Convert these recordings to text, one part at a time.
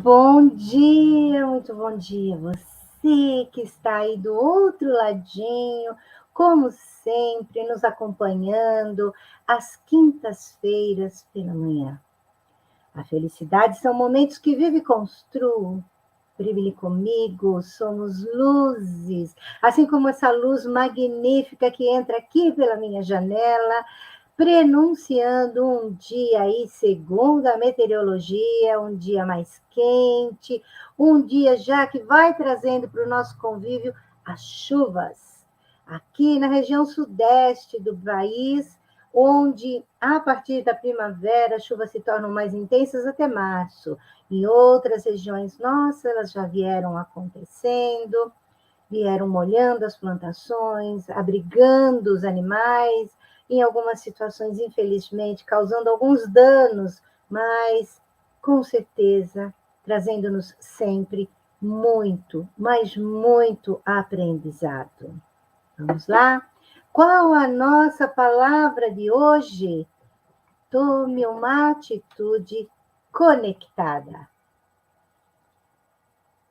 Bom dia, muito bom dia. Você que está aí do outro ladinho, como sempre, nos acompanhando às quintas-feiras pela manhã. A felicidade são momentos que vivo e construo. Brilhe comigo, somos luzes. Assim como essa luz magnífica que entra aqui pela minha janela, prenunciando um dia aí, segundo a meteorologia, um dia mais quente, um dia já que vai trazendo para o nosso convívio as chuvas. Aqui na região sudeste do país, onde a partir da primavera as chuvas se tornam mais intensas até março. Em outras regiões, nossa, elas já vieram acontecendo, vieram molhando as plantações, abrigando os animais, em algumas situações, infelizmente, causando alguns danos, mas com certeza trazendo-nos sempre muito, mas muito aprendizado. Vamos lá? Qual a nossa palavra de hoje? Tome uma atitude conectada.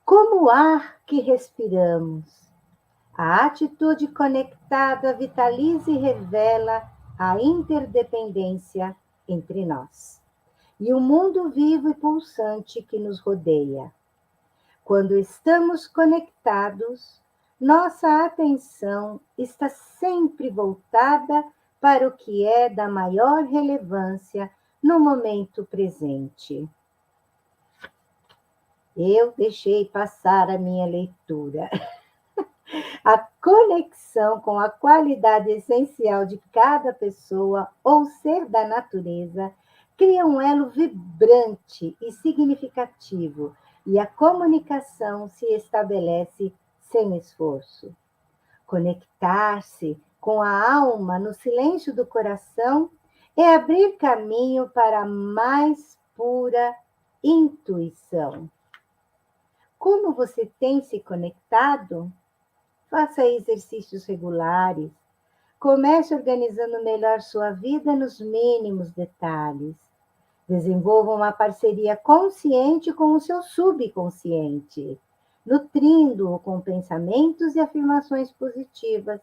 Como o ar que respiramos, a atitude conectada vitaliza e revela a interdependência entre nós e o mundo vivo e pulsante que nos rodeia. Quando estamos conectados, nossa atenção está sempre voltada para o que é da maior relevância no momento presente. Eu deixei passar a minha leitura. A conexão com a qualidade essencial de cada pessoa ou ser da natureza cria um elo vibrante e significativo, e a comunicação se estabelece sem esforço. Conectar-se com a alma no silêncio do coração é abrir caminho para a mais pura intuição. Como você tem se conectado? Faça exercícios regulares. Comece organizando melhor sua vida nos mínimos detalhes. Desenvolva uma parceria consciente com o seu subconsciente, nutrindo-o com pensamentos e afirmações positivas.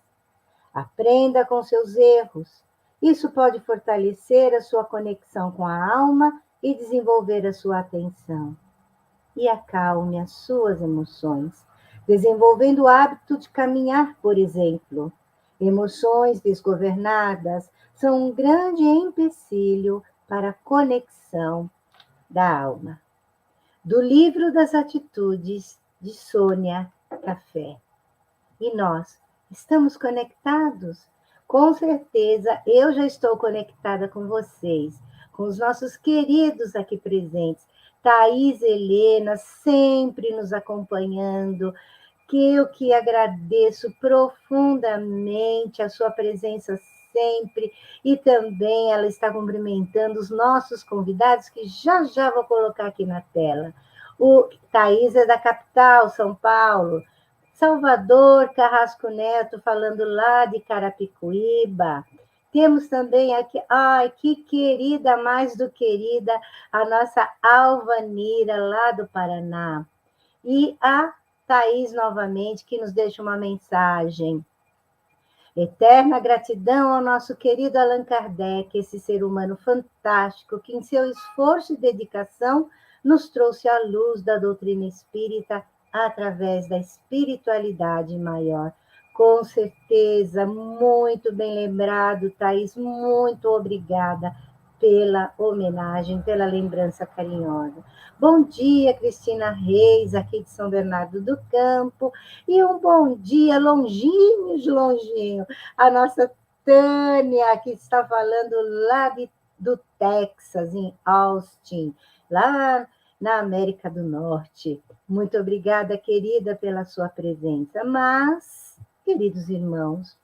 Aprenda com seus erros. Isso pode fortalecer a sua conexão com a alma e desenvolver a sua atenção. E acalme as suas emoções, desenvolvendo o hábito de caminhar, por exemplo. Emoções desgovernadas são um grande empecilho para a conexão da alma. Do livro das atitudes, de Sônia Café. E nós estamos conectados? Com certeza, eu já estou conectada com vocês, com os nossos queridos aqui presentes. Thaís Helena, sempre nos acompanhando, que eu que agradeço profundamente a sua presença sempre, e também ela está cumprimentando os nossos convidados, que já já vou colocar aqui na tela. O Thaís é da capital, São Paulo. Salvador Carrasco Neto, falando lá de Carapicuíba. Temos também aqui, ai, que querida, mais do querida, a nossa Alvanira, lá do Paraná. E a Thaís, novamente, que nos deixa uma mensagem. Eterna gratidão ao nosso querido Allan Kardec, esse ser humano fantástico, que em seu esforço e dedicação nos trouxe a luz da doutrina espírita através da espiritualidade maior. Com certeza, muito bem lembrado, Thaís, muito obrigada pela homenagem, pela lembrança carinhosa. Bom dia, Cristina Reis, aqui de São Bernardo do Campo, e um bom dia longinho de longinho, a nossa Tânia, que está falando lá do Texas, em Austin, lá na América do Norte. Muito obrigada, querida, pela sua presença. Mas, queridos irmãos,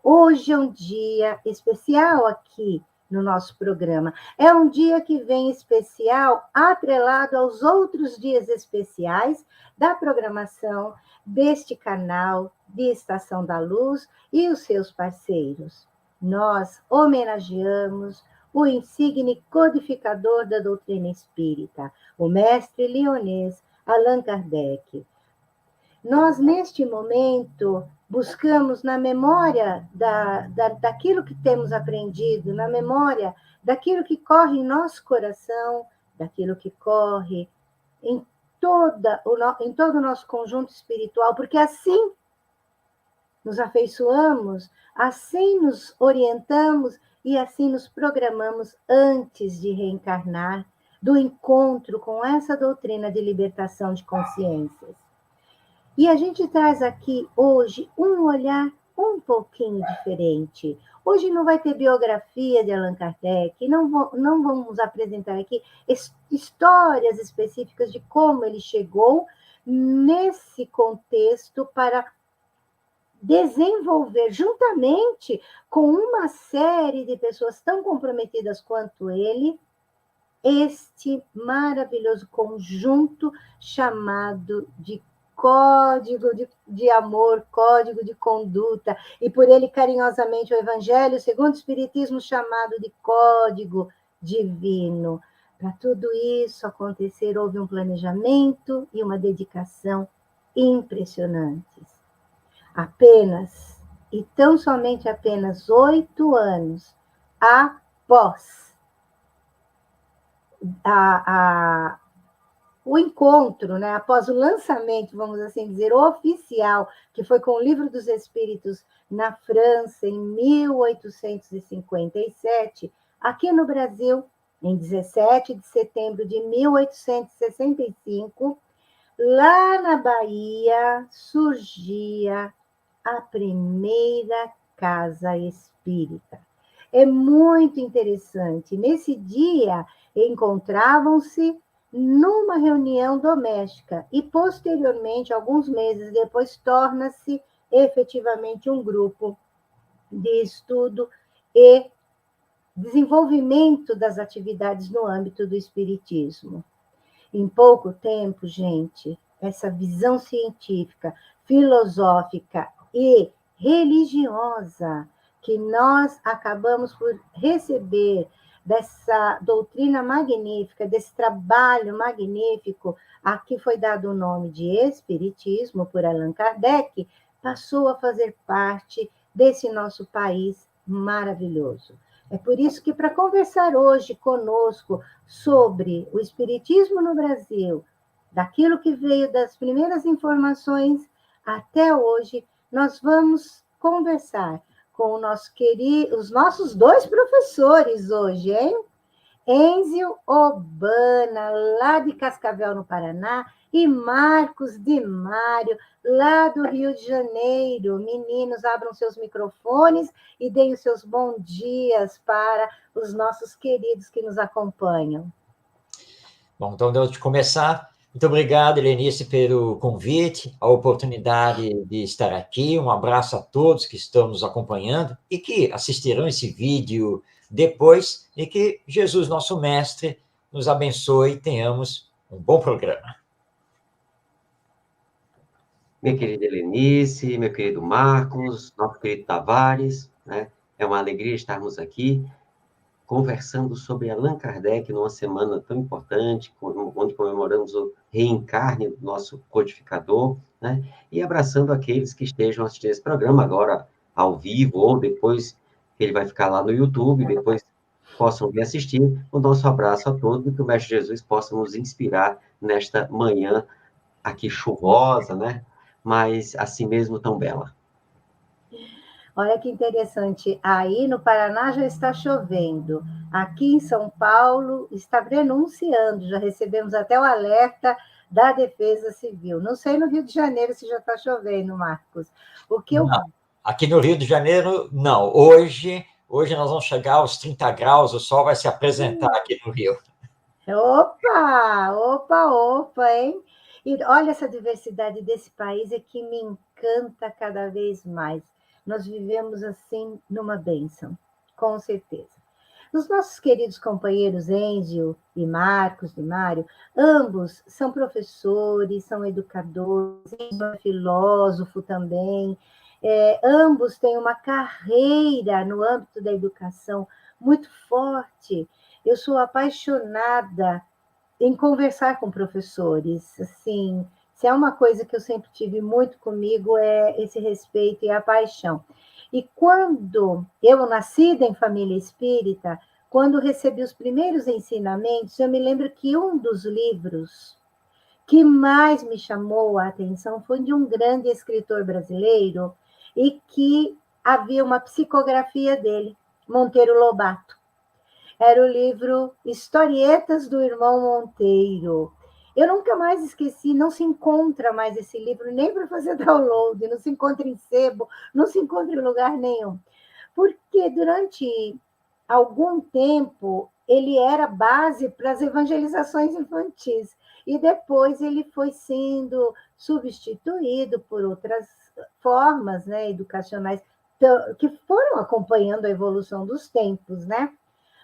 hoje é um dia especial aqui no nosso programa. É um dia que vem especial, atrelado aos outros dias especiais da programação deste canal de Estação da Luz e os seus parceiros. Nós homenageamos o insigne codificador da doutrina espírita, o mestre lionês Allan Kardec. Nós, neste momento, buscamos na memória daquilo que temos aprendido, na memória daquilo que corre em nosso coração, daquilo que corre em em todo o nosso conjunto espiritual, porque assim nos afeiçoamos, assim nos orientamos e assim nos programamos antes de reencarnar, do encontro com essa doutrina de libertação de consciências. E a gente traz aqui hoje um olhar um pouquinho diferente. Hoje não vai ter biografia de Allan Kardec, não vamos apresentar aqui histórias específicas de como ele chegou nesse contexto para desenvolver, juntamente com uma série de pessoas tão comprometidas quanto ele, este maravilhoso conjunto chamado de código de amor, código de conduta, e por ele carinhosamente o Evangelho, segundo o Espiritismo, chamado de código divino. Para tudo isso acontecer, houve um planejamento e uma dedicação impressionantes. Apenas, e tão somente apenas 8 anos após o encontro, né, após o lançamento, vamos assim dizer, oficial, que foi com o Livro dos Espíritos na França, em 1857, aqui no Brasil, em 17 de setembro de 1865, lá na Bahia, surgia a primeira casa espírita. É muito interessante. Nesse dia, encontravam-se numa reunião doméstica e, posteriormente, alguns meses depois, torna-se efetivamente um grupo de estudo e desenvolvimento das atividades no âmbito do espiritismo. Em pouco tempo, gente, essa visão científica, filosófica e religiosa que nós acabamos por receber dessa doutrina magnífica, desse trabalho magnífico, a que foi dado o nome de Espiritismo por Allan Kardec, passou a fazer parte desse nosso país maravilhoso. É por isso que, para conversar hoje conosco sobre o Espiritismo no Brasil, daquilo que veio das primeiras informações até hoje, nós vamos conversar com os nossos 2 professores hoje, hein? Enzio Obana, lá de Cascavel, no Paraná, e Marcos Di Mário, lá do Rio de Janeiro. Meninos, abram seus microfones e deem os seus bons dias para os nossos queridos que nos acompanham. Bom, então, antes de começar, muito obrigado, Helenice, pelo convite, a oportunidade de estar aqui. Um abraço a todos que estão nos acompanhando e que assistirão esse vídeo depois, e que Jesus, nosso Mestre, nos abençoe e tenhamos um bom programa. Minha querida Helenice, meu querido Marcos, nosso querido Tavares, né? É uma alegria estarmos aqui conversando sobre Allan Kardec numa semana tão importante, onde comemoramos o reencarne do nosso codificador, né? E abraçando aqueles que estejam assistindo esse programa agora ao vivo, ou depois que ele vai ficar lá no YouTube, depois possam vir assistir. O nosso abraço a todos e que o Mestre Jesus possa nos inspirar nesta manhã aqui chuvosa, né? Mas assim mesmo tão bela. Olha que interessante, aí no Paraná já está chovendo, aqui em São Paulo está prenunciando, já recebemos até o alerta da Defesa Civil. Não sei no Rio de Janeiro se já está chovendo, Marcos. Não, aqui no Rio de Janeiro, não. Hoje nós vamos chegar aos 30 graus, o sol vai se apresentar aqui no Rio. Opa, hein? E olha, essa diversidade desse país é que me encanta cada vez mais. Nós vivemos assim numa bênção, com certeza. Os nossos queridos companheiros Enzio e Marcos de Mário, ambos são professores, são educadores, Enzio é filósofo também, ambos têm uma carreira no âmbito da educação muito forte. Eu sou apaixonada em conversar com professores. Assim, se é uma coisa que eu sempre tive muito comigo, é esse respeito e a paixão. E quando eu, nascida em família espírita, quando recebi os primeiros ensinamentos, eu me lembro que um dos livros que mais me chamou a atenção foi de um grande escritor brasileiro e que havia uma psicografia dele, Monteiro Lobato. Era o livro Historietas do Irmão Monteiro. Eu nunca mais esqueci, não se encontra mais esse livro, nem para fazer download, não se encontra em sebo, não se encontra em lugar nenhum. Porque durante algum tempo ele era base para as evangelizações infantis, e depois ele foi sendo substituído por outras formas, né, educacionais, que foram acompanhando a evolução dos tempos, né?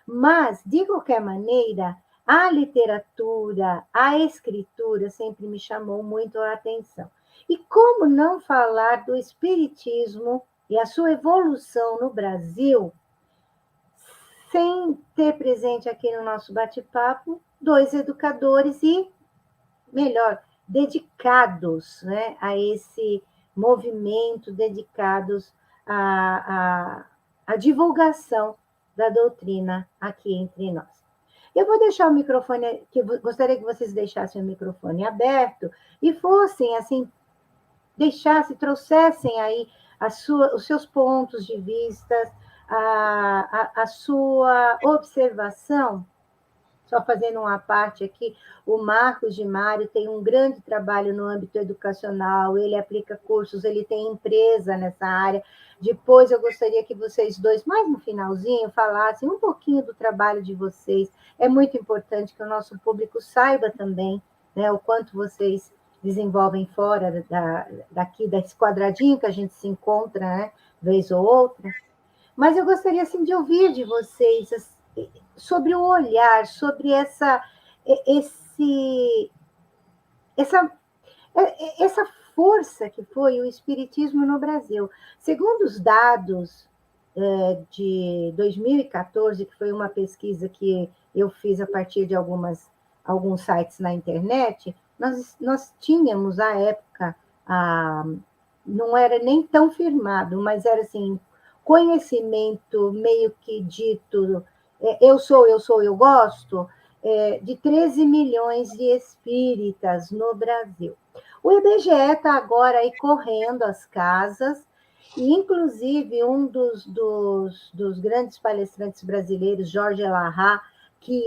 Mas, de qualquer maneira, a literatura, a escritura sempre me chamou muito a atenção. E como não falar do espiritismo e a sua evolução no Brasil, sem ter presente aqui no nosso bate-papo dois educadores e, melhor, dedicados, né, a esse movimento, dedicados à divulgação da doutrina aqui entre nós. Eu vou deixar o microfone, gostaria que vocês deixassem o microfone aberto e fossem, assim, trouxessem aí os seus pontos de vista, a sua observação. Só fazendo uma parte aqui, o Marcos de Mário tem um grande trabalho no âmbito educacional, ele aplica cursos, ele tem empresa nessa área. Depois eu gostaria que vocês dois, mais no finalzinho, falassem um pouquinho do trabalho de vocês. É muito importante que o nosso público saiba também, né, o quanto vocês desenvolvem fora daqui, desse quadradinho que a gente se encontra, né, vez ou outra. Mas eu gostaria, assim, de ouvir de vocês sobre o olhar, sobre essa força que foi o espiritismo no Brasil. Segundo os dados de 2014, que foi uma pesquisa que eu fiz a partir de alguns sites na internet, nós tínhamos, à época, não era nem tão firmado, mas era assim, conhecimento meio que dito, eu gosto, de 13 milhões de espíritas no Brasil. O IBGE está agora aí correndo as casas, e inclusive um dos grandes palestrantes brasileiros, Jorge Elahá, que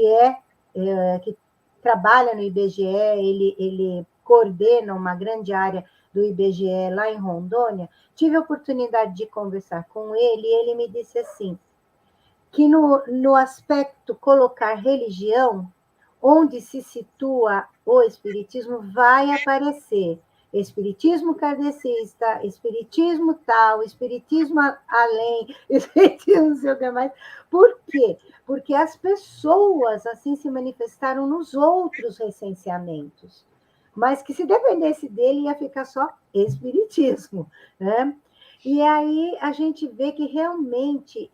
trabalha no IBGE, ele coordena uma grande área do IBGE lá em Rondônia. Tive a oportunidade de conversar com ele, e ele me disse assim, que no aspecto colocar religião, onde se situa o espiritismo, vai aparecer espiritismo kardecista, espiritismo tal, espiritismo além, espiritismo não sei o que mais. Por quê? Porque as pessoas assim se manifestaram nos outros recenseamentos, mas que se dependesse dele ia ficar só espiritismo, né? E aí a gente vê que realmente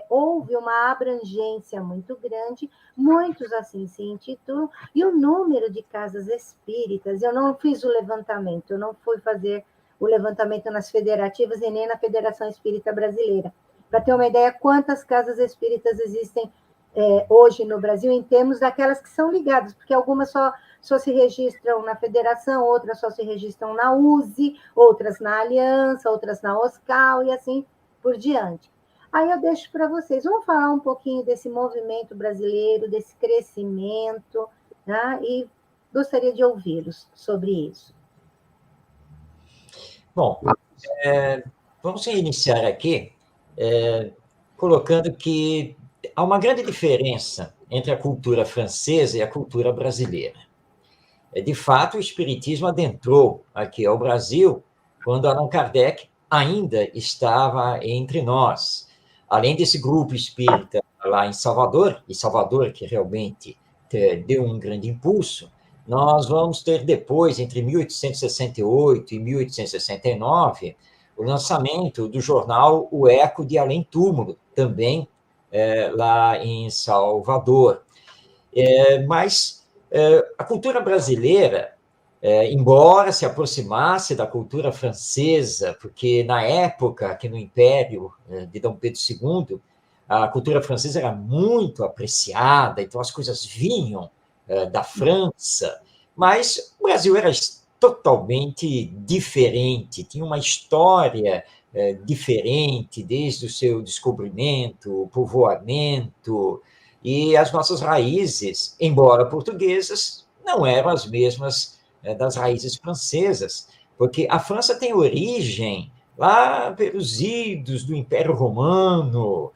houve uma abrangência muito grande, muitos assim se intitulam, e o número de casas espíritas, eu não fiz o levantamento, eu não fui fazer o levantamento nas federativas e nem na Federação Espírita Brasileira, para ter uma ideia quantas casas espíritas existem hoje no Brasil, em termos daquelas que são ligadas, porque algumas só se registram na federação, outras só se registram na USE, outras na Aliança, outras na OSCAL e assim por diante. Aí eu deixo para vocês, vamos falar um pouquinho desse movimento brasileiro, desse crescimento, né? E gostaria de ouvi-los sobre isso. Bom, vamos iniciar aqui colocando que há uma grande diferença entre a cultura francesa e a cultura brasileira. De fato, o espiritismo adentrou aqui ao Brasil quando Allan Kardec ainda estava entre nós. Além desse grupo espírita lá em Salvador, e Salvador que realmente deu um grande impulso, nós vamos ter depois, entre 1868 e 1869, o lançamento do jornal O Eco de Além Túmulo, também lá em Salvador. Mas a cultura brasileira, embora se aproximasse da cultura francesa, porque na época, aqui no Império de Dom Pedro II, a cultura francesa era muito apreciada, então as coisas vinham da França, mas o Brasil era totalmente diferente, tinha uma história diferente, desde o seu descobrimento, o povoamento, e as nossas raízes, embora portuguesas, não eram as mesmas das raízes francesas, porque a França tem origem lá pelos idos do Império Romano,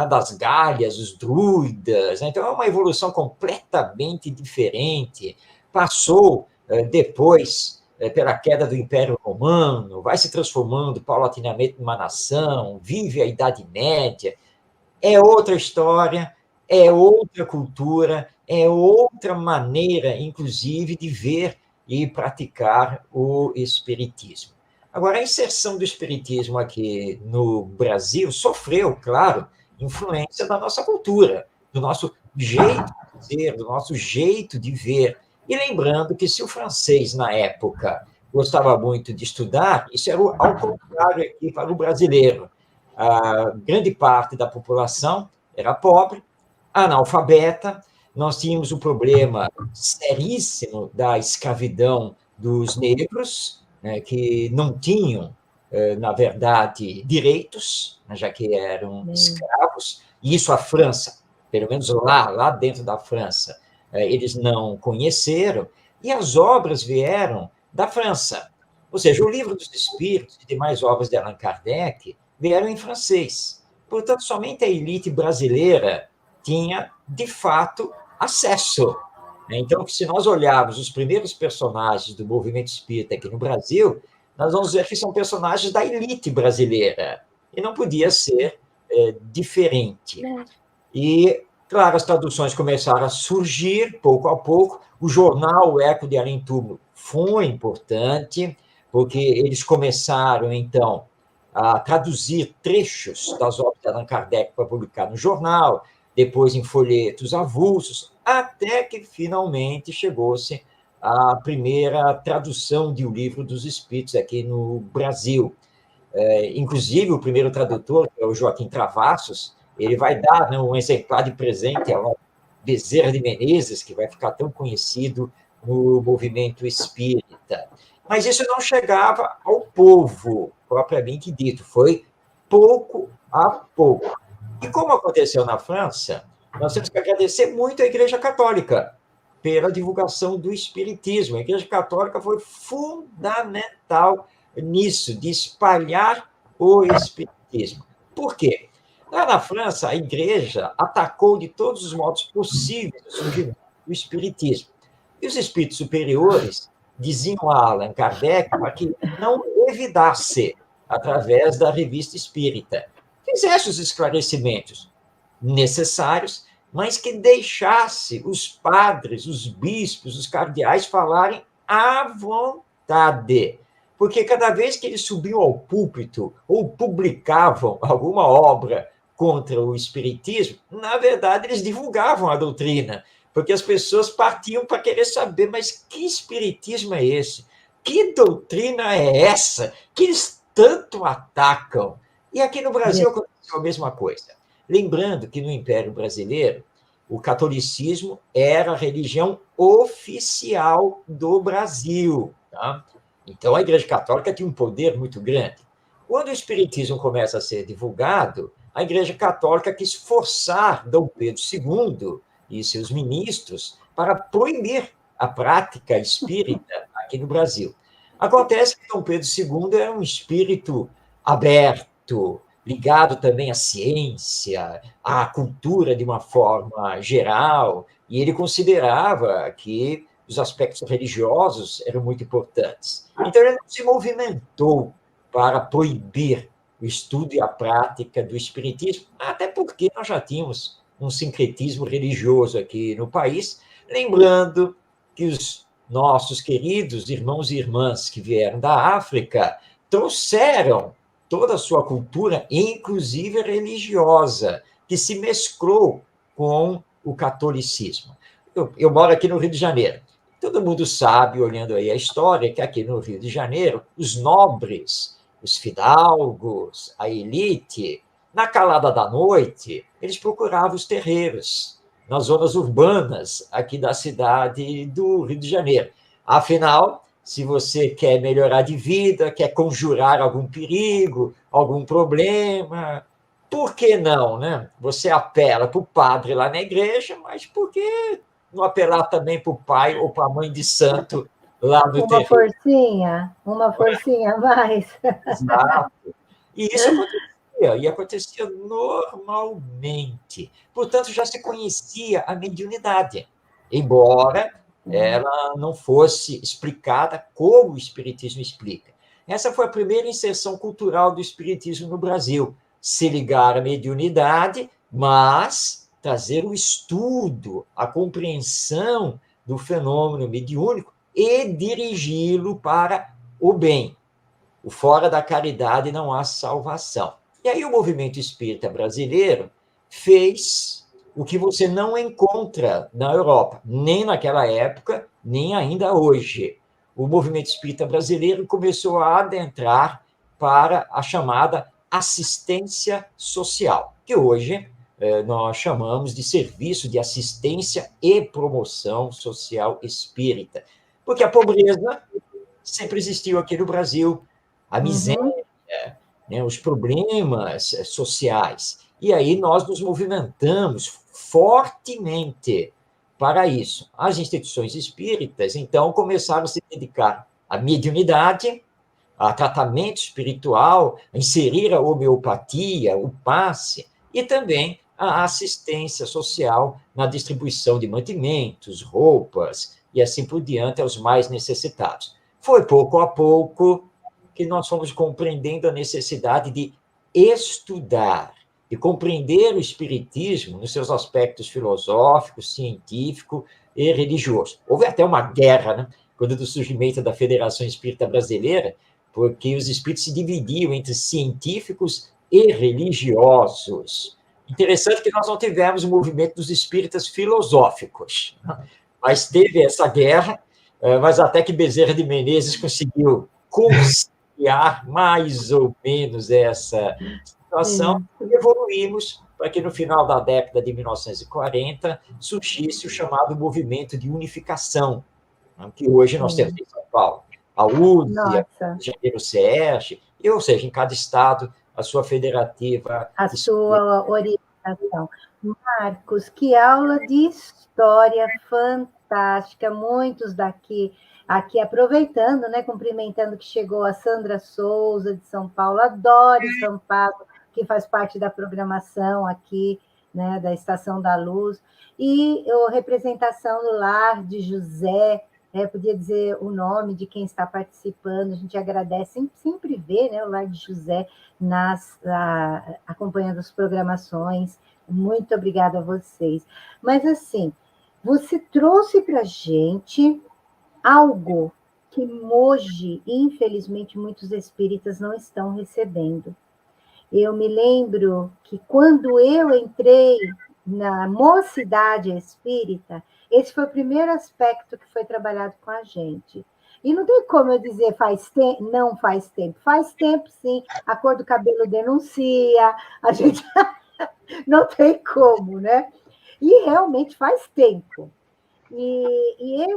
das Gálias, os druidas, então é uma evolução completamente diferente. Passou depois pela queda do Império Romano, vai se transformando paulatinamente numa nação, vive a Idade Média, é outra história, é outra cultura, é outra maneira, inclusive, de ver e praticar o espiritismo. Agora, a inserção do espiritismo aqui no Brasil sofreu, claro, influência da nossa cultura, do nosso jeito de ser, do nosso jeito de ver. E lembrando que se o francês, na época, gostava muito de estudar, isso era ao contrário aqui para o brasileiro. A grande parte da população era pobre, analfabeta, nós tínhamos o problema seríssimo da escravidão dos negros, né, que não tinham, na verdade, direitos, já que eram escravos, e isso a França, pelo menos lá dentro da França, eles não conheceram, e as obras vieram da França. Ou seja, o Livro dos Espíritos e demais obras de Allan Kardec vieram em francês. Portanto, somente a elite brasileira tinha, de fato, acesso. Então, se nós olharmos os primeiros personagens do movimento espírita aqui no Brasil, nós vamos ver que são personagens da elite brasileira. E não podia ser diferente. E, claro, as traduções começaram a surgir pouco a pouco. O jornal O Eco de Além Túmulo foi importante, porque eles começaram, então, a traduzir trechos das obras de Allan Kardec para publicar no jornal, depois em folhetos avulsos, até que finalmente chegou-se a primeira tradução de O Livro dos Espíritos aqui no Brasil. Inclusive, o primeiro tradutor, que é o Joaquim Travassos, ele vai dar, né, um exemplar de presente a Bezerra de Menezes, que vai ficar tão conhecido no movimento espírita. Mas isso não chegava ao povo, propriamente dito, foi pouco a pouco. E como aconteceu na França, nós temos que agradecer muito à Igreja Católica pela divulgação do espiritismo. A Igreja Católica foi fundamental nisso, de espalhar o espiritismo. Por quê? Lá na França, a Igreja atacou de todos os modos possíveis o surgimento do espiritismo. E os espíritos superiores diziam a Allan Kardec para que não evitasse, através da revista espírita, fizesse os esclarecimentos necessários, mas que deixasse os padres, os bispos, os cardeais falarem à vontade. Porque cada vez que eles subiam ao púlpito ou publicavam alguma obra contra o espiritismo, na verdade, eles divulgavam a doutrina, porque as pessoas partiam para querer saber, mas que espiritismo é esse? Que doutrina é essa que eles tanto atacam? E aqui no Brasil aconteceu a mesma coisa. Lembrando que no Império Brasileiro, o catolicismo era a religião oficial do Brasil. Tá? Então, a Igreja Católica tinha um poder muito grande. Quando o espiritismo começa a ser divulgado, a Igreja Católica quis forçar Dom Pedro II e seus ministros para proibir a prática espírita aqui no Brasil. Acontece que Dom Pedro II era um espírito aberto, ligado também à ciência, à cultura de uma forma geral, e ele considerava que os aspectos religiosos eram muito importantes. Então, ele não se movimentou para proibir o estudo e a prática do espiritismo, até porque nós já tínhamos um sincretismo religioso aqui no país, lembrando que os nossos queridos irmãos e irmãs que vieram da África trouxeram toda a sua cultura, inclusive religiosa, que se mesclou com o catolicismo. Eu moro aqui no Rio de Janeiro. Todo mundo sabe, olhando aí a história, que aqui no Rio de Janeiro, os nobres, os fidalgos, a elite, na calada da noite, eles procuravam os terreiros, nas zonas urbanas aqui da cidade do Rio de Janeiro. Afinal, se você quer melhorar de vida, quer conjurar algum perigo, algum problema, por que não, né? Você apela para o padre lá na igreja, mas por que não apelar também para o pai ou para a mãe de santo lá no terreiro? Uma forcinha a mais. Exato. E isso acontecia, e acontecia normalmente. Portanto, já se conhecia a mediunidade, embora ela não fosse explicada como o Espiritismo explica. Essa foi a primeira inserção cultural do Espiritismo no Brasil, se ligar à mediunidade, mas trazer o estudo, a compreensão do fenômeno mediúnico e dirigi-lo para o bem. O fora da caridade não há salvação. E aí o movimento espírita brasileiro fez o que você não encontra na Europa, nem naquela época, nem ainda hoje. O movimento espírita brasileiro começou a adentrar para a chamada assistência social, que hoje nós chamamos de serviço de assistência e promoção social espírita. Porque a pobreza sempre existiu aqui no Brasil, a miséria, né, os problemas sociais. E aí nós nos movimentamos fortemente para isso. As instituições espíritas, então, começaram a se dedicar à mediunidade, a tratamento espiritual, a inserir a homeopatia, o passe, e também a assistência social na distribuição de mantimentos, roupas e assim por diante aos mais necessitados. Foi pouco a pouco que nós fomos compreendendo a necessidade de estudar, de compreender o espiritismo nos seus aspectos filosóficos, científico e religioso. Houve até uma guerra, né, quando do surgimento da Federação Espírita Brasileira, porque os espíritos se dividiam entre científicos e religiosos. Interessante que nós não tivemos o movimento dos espíritas filosóficos, mas teve essa guerra, mas até que Bezerra de Menezes conseguiu conciliar mais ou menos essa situação, e evoluímos para que no final da década de 1940 surgisse o chamado movimento de unificação, que hoje nós temos em São Paulo. A USE, a Janeiro CERJ, ou seja, em cada estado, a sua federativa. A sua orientação. Marcos, que aula de história fantástica, muitos daqui, aqui aproveitando, né, cumprimentando que chegou a Sandra Souza, de São Paulo, a Doris Sampaio, que faz parte da programação aqui, né, da Estação da Luz, e a representação do Lar de José, podia dizer o nome de quem está participando, a gente agradece, sempre vê, né, o Lar de José acompanhando as programações. Muito obrigada a vocês. Mas, assim, você trouxe para a gente algo que hoje, infelizmente, muitos espíritas não estão recebendo. Eu me lembro que quando eu entrei na mocidade espírita, esse foi o primeiro aspecto que foi trabalhado com a gente. E não tem como eu dizer faz tempo, não faz tempo. Faz tempo, sim. A cor do cabelo denuncia, a gente não tem como, né? E realmente faz tempo. E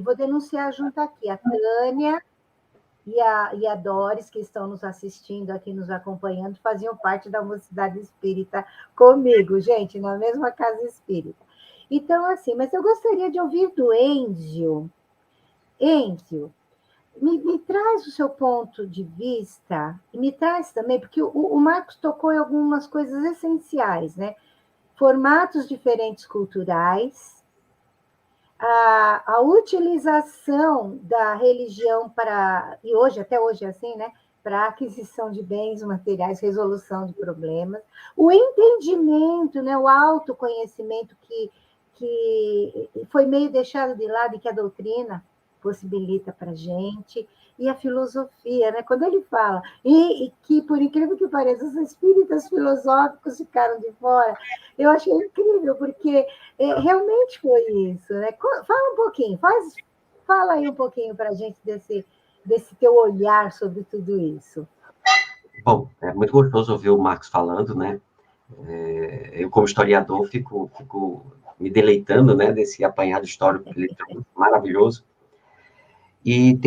vou denunciar junto aqui a Tânia e a Doris, que estão nos assistindo aqui, nos acompanhando, faziam parte da Mocidade Espírita comigo, gente, na mesma casa espírita. Então, assim, mas eu gostaria de ouvir do Enzio. Enzio, me traz o seu ponto de vista, e me traz também, porque o Marcos tocou em algumas coisas essenciais, né? Formatos diferentes culturais, a utilização da religião para, e hoje, até hoje é assim, né? Para aquisição de bens materiais, resolução de problemas, o entendimento, né? O autoconhecimento que foi meio deixado de lado e que a doutrina possibilita para a gente, e a filosofia, né? Quando ele fala, e que, por incrível que pareça, os espíritas filosóficos ficaram de fora, eu achei incrível, porque realmente foi isso, né? Fala um pouquinho, fala aí um pouquinho para a gente desse teu olhar sobre tudo isso. Bom, é muito gostoso ouvir o Marcos falando, né? Eu, como historiador, fico me deleitando, né, desse apanhado histórico que ele trouxe, maravilhoso. E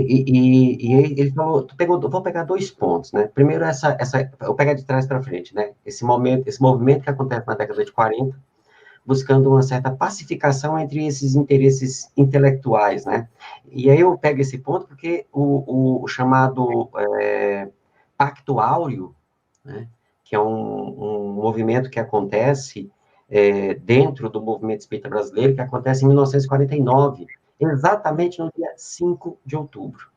ele falou, vou pegar 2 pontos, né? Primeiro, eu vou pegar de trás para frente, né? Esse movimento que acontece na década de 40, buscando uma certa pacificação entre esses interesses intelectuais, né? E aí eu pego esse ponto porque o chamado Pacto Áureo, né? Que é um movimento que acontece dentro do movimento espírita brasileiro, que acontece em 1949, exatamente no dia 5 de outubro.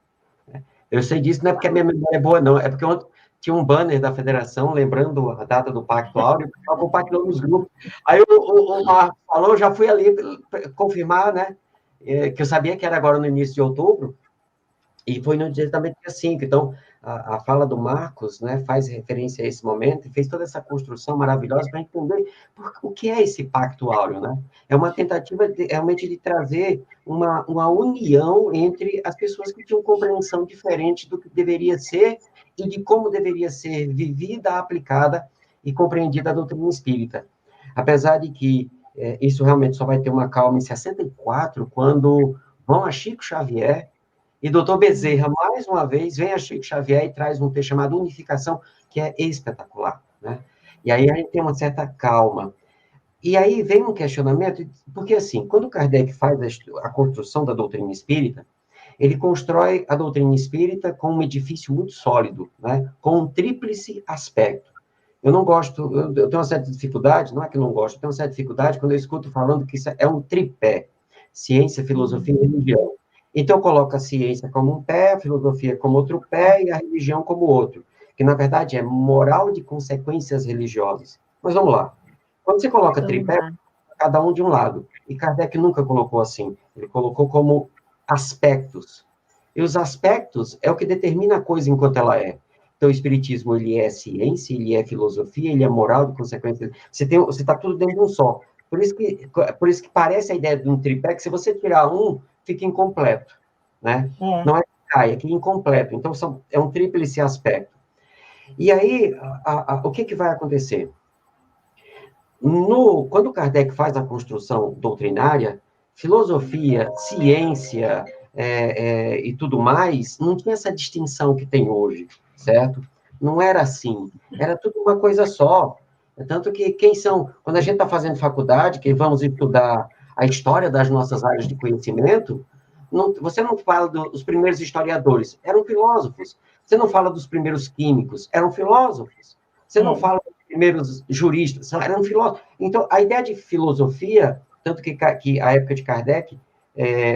Eu sei disso, não é porque a minha memória é boa, não, é porque ontem tinha um banner da federação lembrando a data do Pacto Áureo, eu compartilhou nos grupos. Aí o Marcos falou, eu já fui ali confirmar, né, que eu sabia que era agora no início de outubro, e foi no dia também dia 5. Então, a fala do Marcos, né, faz referência a esse momento e fez toda essa construção maravilhosa para entender o que é esse Pacto Áureo, né? É uma tentativa realmente de trazer uma união entre as pessoas que tinham compreensão diferente do que deveria ser e de como deveria ser vivida, aplicada e compreendida a doutrina espírita. Apesar de que isso realmente só vai ter uma calma em 64, quando vão a Chico Xavier e doutor Bezerra, mais uma vez, vem a Chico Xavier e traz um texto chamado Unificação, que é espetacular, né? E aí a gente tem uma certa calma. E aí vem um questionamento, porque assim, quando Kardec faz a construção da doutrina espírita, ele constrói a doutrina espírita com um edifício muito sólido, né? Com um tríplice aspecto. Eu não gosto, eu tenho uma certa dificuldade, não é que eu não gosto, eu tenho uma certa dificuldade quando eu escuto falando que isso é um tripé, ciência, filosofia e religião. Então, coloca a ciência como um pé, a filosofia como outro pé e a religião como outro, que, na verdade, é moral de consequências religiosas. Mas vamos lá. Quando você coloca tripé, cada um de um lado. E Kardec nunca colocou assim. Ele colocou como aspectos. E os aspectos é o que determina a coisa enquanto ela é. Então, o Espiritismo, ele é ciência, ele é filosofia, ele é moral de consequências. Você está tudo dentro de um só. Por isso que parece a ideia de um tripé, que se você tirar um, fica incompleto, né? Não é que cai, é que é incompleto. Então, é um tríplice aspecto. E aí, o que vai acontecer? Quando Kardec faz a construção doutrinária, filosofia, ciência e tudo mais, não tinha essa distinção que tem hoje, certo? Não era assim. Era tudo uma coisa só. Tanto que quando a gente está fazendo faculdade, que vamos estudar a história das nossas áreas de conhecimento, você não fala dos primeiros historiadores, eram filósofos. Você não fala dos primeiros químicos, eram filósofos. Você não fala dos primeiros juristas, eram filósofos. Então, a ideia de filosofia, tanto que a época de Kardec,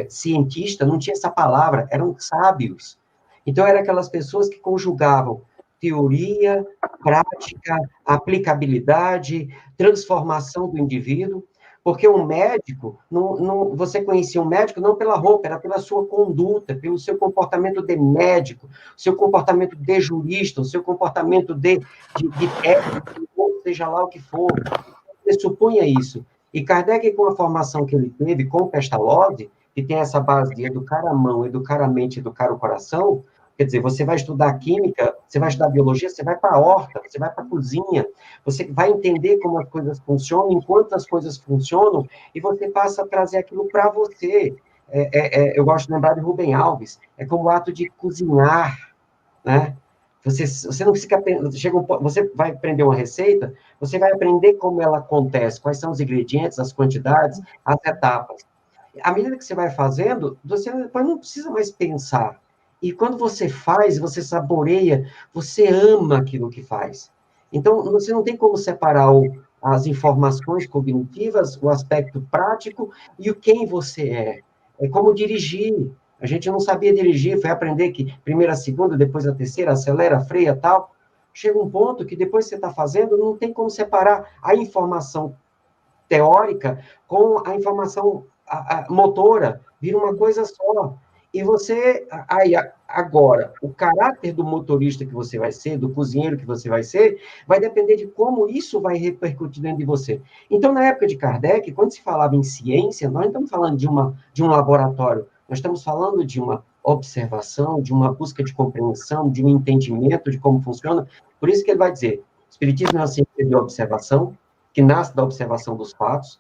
cientista, não tinha essa palavra, eram sábios. Então, eram aquelas pessoas que conjugavam teoria, prática, aplicabilidade, transformação do indivíduo, porque um médico, você conhecia um médico não pela roupa, era pela sua conduta, pelo seu comportamento de médico, seu comportamento de jurista, o seu comportamento de técnico, seja lá o que for. Você supunha isso. E Kardec, com a formação que ele teve com Pestalozzi, que tem essa base de educar a mão, educar a mente, educar o coração, quer dizer, você vai estudar química, você vai estudar biologia, você vai para a horta, você vai para a cozinha, você vai entender como as coisas funcionam, enquanto as coisas funcionam, e você passa a trazer aquilo para você. Eu gosto de lembrar de Rubem Alves, é como o ato de cozinhar, né? Você não fica, você vai aprender uma receita, você vai aprender como ela acontece, quais são os ingredientes, as quantidades, as etapas. À medida que você vai fazendo, você não precisa mais pensar. E quando você faz, você saboreia, você ama aquilo que faz. Então, você não tem como separar as informações cognitivas, o aspecto prático e o quem você é. É como dirigir. A gente não sabia dirigir, foi aprender que primeiro a segunda, depois a terceira, acelera, freia, tal. Chega um ponto que depois que você está fazendo, não tem como separar a informação teórica com a informação motora, vira uma coisa só. E você, aí, agora, o caráter do motorista que você vai ser, do cozinheiro que você vai ser, vai depender de como isso vai repercutir dentro de você. Então, na época de Kardec, quando se falava em ciência, nós não estamos falando de um laboratório, nós estamos falando de uma observação, de uma busca de compreensão, de um entendimento de como funciona. Por isso que ele vai dizer, o Espiritismo é uma ciência de observação, que nasce da observação dos fatos.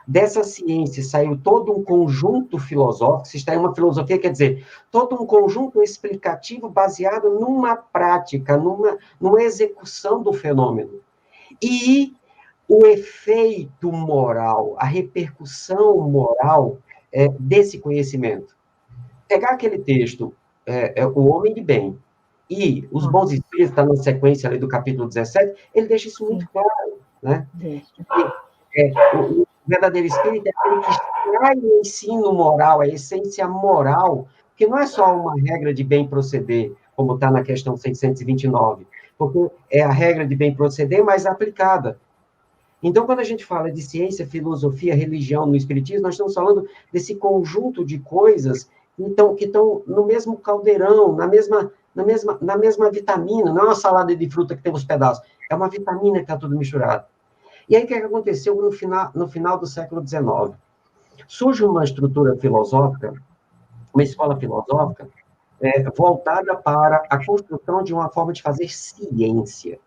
Dessa ciência saiu todo um conjunto filosófico, se está em uma filosofia, quer dizer, todo um conjunto explicativo baseado numa prática, numa execução do fenômeno. E o efeito moral, a repercussão moral desse conhecimento. Pegar aquele texto, O Homem de Bem, e os bons espíritos, está na sequência ali do capítulo 17, ele deixa isso muito claro, né? O verdadeiro espírito é aquele que extrai o ensino moral, a essência moral, que não é só uma regra de bem proceder, como está na questão 629, porque é a regra de bem proceder, mas aplicada. Então, quando a gente fala de ciência, filosofia, religião no espiritismo, nós estamos falando desse conjunto de coisas que estão no mesmo caldeirão, na mesma vitamina, não é uma salada de fruta que tem os pedaços, é uma vitamina que está tudo misturado. E aí, o que aconteceu no final do século XIX? Surge uma estrutura filosófica, uma escola filosófica, voltada para a construção de uma forma de fazer ciência.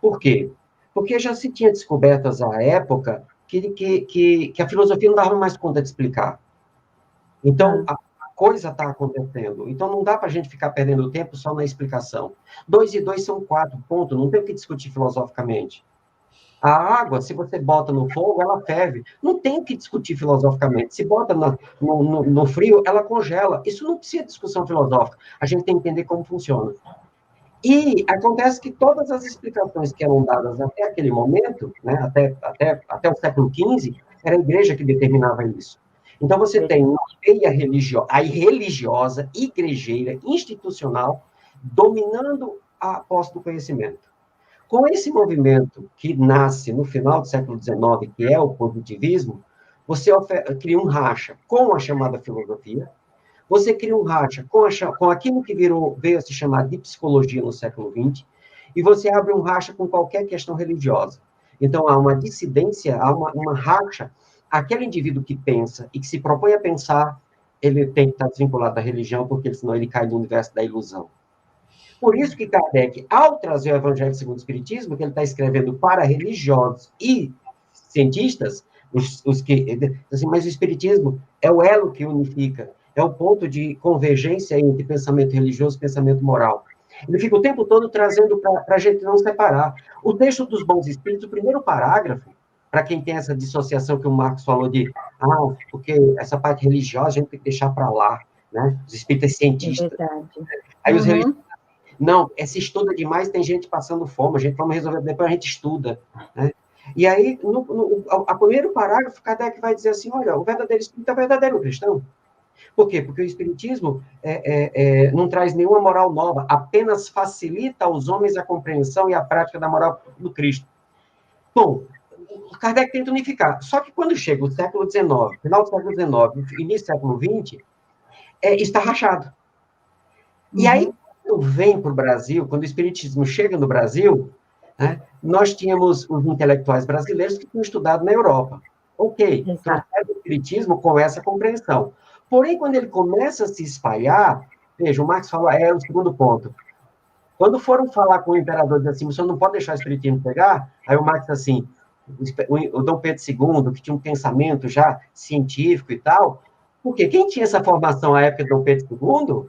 Por quê? Porque já se tinha descobertas à época que a filosofia não dava mais conta de explicar. Então, a coisa está acontecendo. Então, não dá para a gente ficar perdendo tempo só na explicação. 2 e 2 são 4, ponto. Não tem o que discutir filosoficamente. A água, se você bota no fogo, ela ferve. Não tem o que discutir filosoficamente. Se bota no frio, ela congela. Isso não precisa de discussão filosófica. A gente tem que entender como funciona. E acontece que todas as explicações que eram dadas até aquele momento, né, até o século XV, era a igreja que determinava isso. Então, você tem uma veia religiosa, igrejeira, institucional, dominando a posse do conhecimento. Com esse movimento que nasce no final do século XIX, que é o positivismo, você cria um racha com a chamada filosofia, você cria um racha com aquilo que veio a se chamar de psicologia no século XX, e você abre um racha com qualquer questão religiosa. Então, há uma dissidência, há uma racha. Aquele indivíduo que pensa e que se propõe a pensar, ele tem que estar desvinculado da religião, porque senão ele cai no universo da ilusão. Por isso que Kardec, ao trazer o Evangelho segundo o Espiritismo, que ele está escrevendo para religiosos e cientistas, assim, mas o Espiritismo é o elo que unifica, é o ponto de convergência entre pensamento religioso e pensamento moral. Ele fica o tempo todo trazendo para a gente não separar. O texto dos bons espíritos, o primeiro parágrafo, para quem tem essa dissociação que o Marcos falou porque essa parte religiosa a gente tem que deixar para lá, né? Os espíritas cientistas. É verdade. Aí os religiosos, não, se estuda demais, tem gente passando fome, a gente vamos resolver, depois a gente estuda, né? E aí, a primeiro parágrafo, Kardec vai dizer assim, olha, o verdadeiro espírito é o verdadeiro cristão. Por quê? Porque o espiritismo não traz nenhuma moral nova, apenas facilita aos homens a compreensão e a prática da moral do Cristo. Bom, Kardec tenta unificar. Só que quando chega o século XIX, final do século XIX, início do século XX, está rachado. E aí, quando vem para o Brasil, quando o espiritismo chega no Brasil, né, nós tínhamos os intelectuais brasileiros que tinham estudado na Europa. Ok, então o espiritismo com essa compreensão. Porém, quando ele começa a se espalhar, veja, o Marx falou, o segundo ponto. Quando foram falar com o imperador, diz assim, o senhor não pode deixar o espiritismo pegar? Aí o Marx assim, o Dom Pedro II, que tinha um pensamento já científico e tal, porque quem tinha essa formação à época do Dom Pedro II,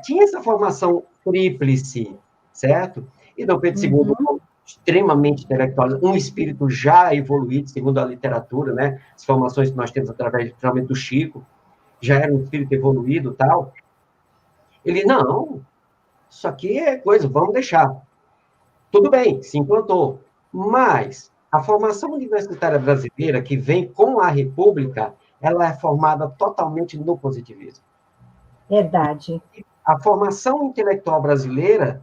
tinha essa formação tríplice, certo? E Dom Pedro II, extremamente intelectual, um espírito já evoluído, segundo a literatura, né? As formações que nós temos através, principalmente do Chico, já era um espírito evoluído e tal. Ele, não, isso aqui é coisa, vamos deixar. Tudo bem, se implantou. Mas a formação universitária brasileira, que vem com a República, ela é formada totalmente no positivismo. Verdade. A formação intelectual brasileira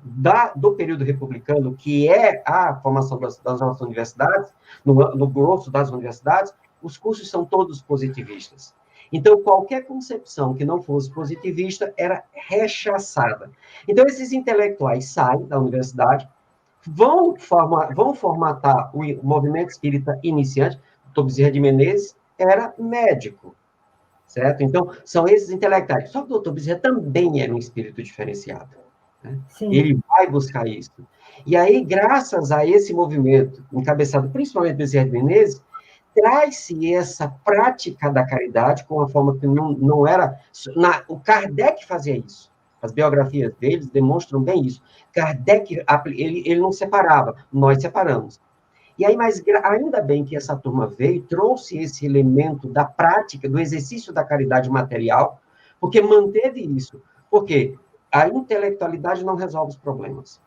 do período republicano, que é a formação das nossas universidades, no grosso das universidades, os cursos são todos positivistas. Então, qualquer concepção que não fosse positivista era rechaçada. Então, esses intelectuais saem da universidade, vão formatar o movimento espírita iniciante. O Dr. Bezerra de Menezes era médico, certo? Então, são esses intelectuais. Só que o Dr. Bezerra também era um espírito diferenciado, né? Ele vai buscar isso. E aí, graças a esse movimento, encabeçado principalmente por Bezerra de Menezes, traz-se essa prática da caridade com uma forma que não era... O Kardec fazia isso. As biografias deles demonstram bem isso. Kardec, ele não separava, nós separamos. E aí, mas ainda bem que essa turma veio, trouxe esse elemento da prática, do exercício da caridade material, porque manteve isso. Porque a intelectualidade não resolve os problemas.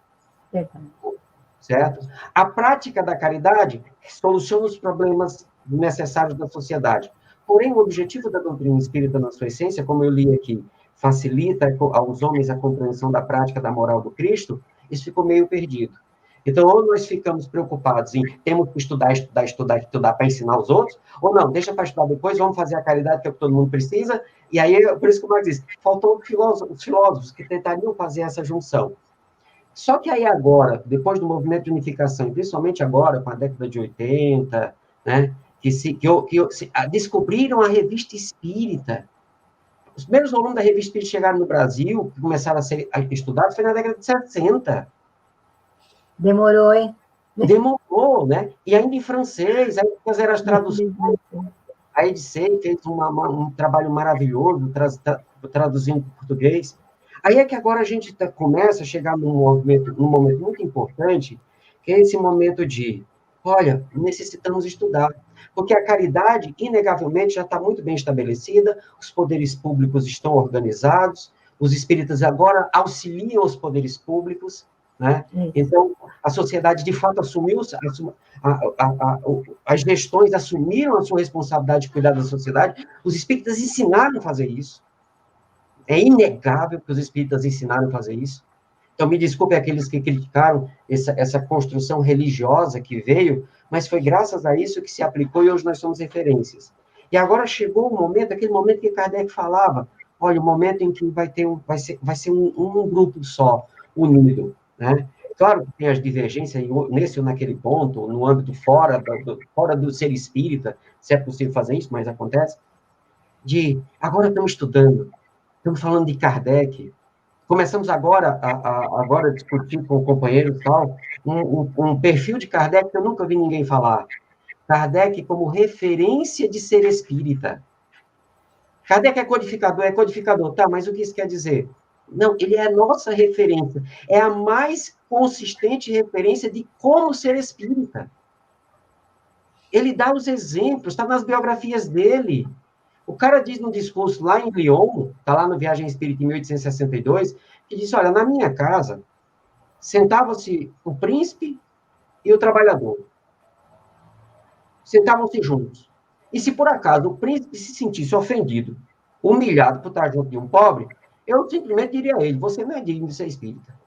Certo? A prática da caridade soluciona os problemas necessários da sociedade. Porém, o objetivo da doutrina espírita, na sua essência, como eu li aqui, facilita aos homens a compreensão da prática da moral do Cristo, isso ficou meio perdido. Então, ou nós ficamos preocupados em temos que estudar para ensinar os outros, ou não, deixa para estudar depois, vamos fazer a caridade que é o que todo mundo precisa, e aí, por isso que o Marx diz, faltou os filósofos que tentariam fazer essa junção. Só que aí agora, depois do movimento de unificação, e principalmente agora, com a década de 80, né, descobriram a revista espírita. Os primeiros volumes da revista espírita chegaram no Brasil, que começaram a ser estudados, foi na década de 60. Demorou, hein? Demorou, né? E ainda em francês, aí fizeram as traduções. A Edicei fez um trabalho maravilhoso, traduzindo para português. Aí é que agora a gente começa a chegar num momento muito importante, que é esse momento de, olha, necessitamos estudar. Porque a caridade, inegavelmente, já está muito bem estabelecida, os poderes públicos estão organizados, os espíritas agora auxiliam os poderes públicos, né? Então, a sociedade, de fato, assumiu, as gestões assumiram a sua responsabilidade de cuidar da sociedade, os espíritas ensinaram a fazer isso. É inegável que os espíritas ensinaram a fazer isso. Então, me desculpe aqueles que criticaram essa construção religiosa que veio, mas foi graças a isso que se aplicou e hoje nós somos referências. E agora chegou o momento, aquele momento que Kardec falava, olha, o momento em que vai ser um grupo só, unido, né? Claro que tem as divergências nesse ou naquele ponto, no âmbito fora do ser espírita, se é possível fazer isso, mas acontece, agora estamos estudando, estamos falando de Kardec, começamos agora a discutir com o companheiro tal, um perfil de Kardec que eu nunca vi ninguém falar. Kardec como referência de ser espírita. Kardec é codificador, tá, mas o que isso quer dizer? Não, ele é a nossa referência, é a mais consistente referência de como ser espírita. Ele dá os exemplos, está nas biografias dele. O cara diz no discurso lá em Lyon, está lá no Viagem Espírita em 1862, que diz, olha, na minha casa, sentava-se o príncipe e o trabalhador. Sentavam-se juntos. E se por acaso o príncipe se sentisse ofendido, humilhado por estar junto de um pobre, eu simplesmente diria a ele, você não é digno de ser espírita.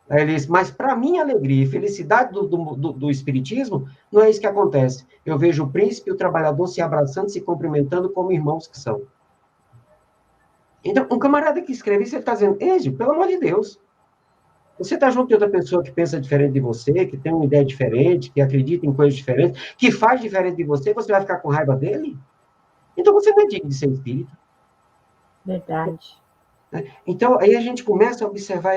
Aí ele disse, mas para minha alegria e felicidade do espiritismo, não é isso que acontece. Eu vejo o príncipe e o trabalhador se abraçando, se cumprimentando como irmãos que são. Então, um camarada que escreve isso, ele está dizendo, Êgio, pelo amor de Deus, você está junto de outra pessoa que pensa diferente de você, que tem uma ideia diferente, que acredita em coisas diferentes, que faz diferente de você, você vai ficar com raiva dele? Então, você não é digno de ser espírita. Verdade. Então, aí a gente começa a observar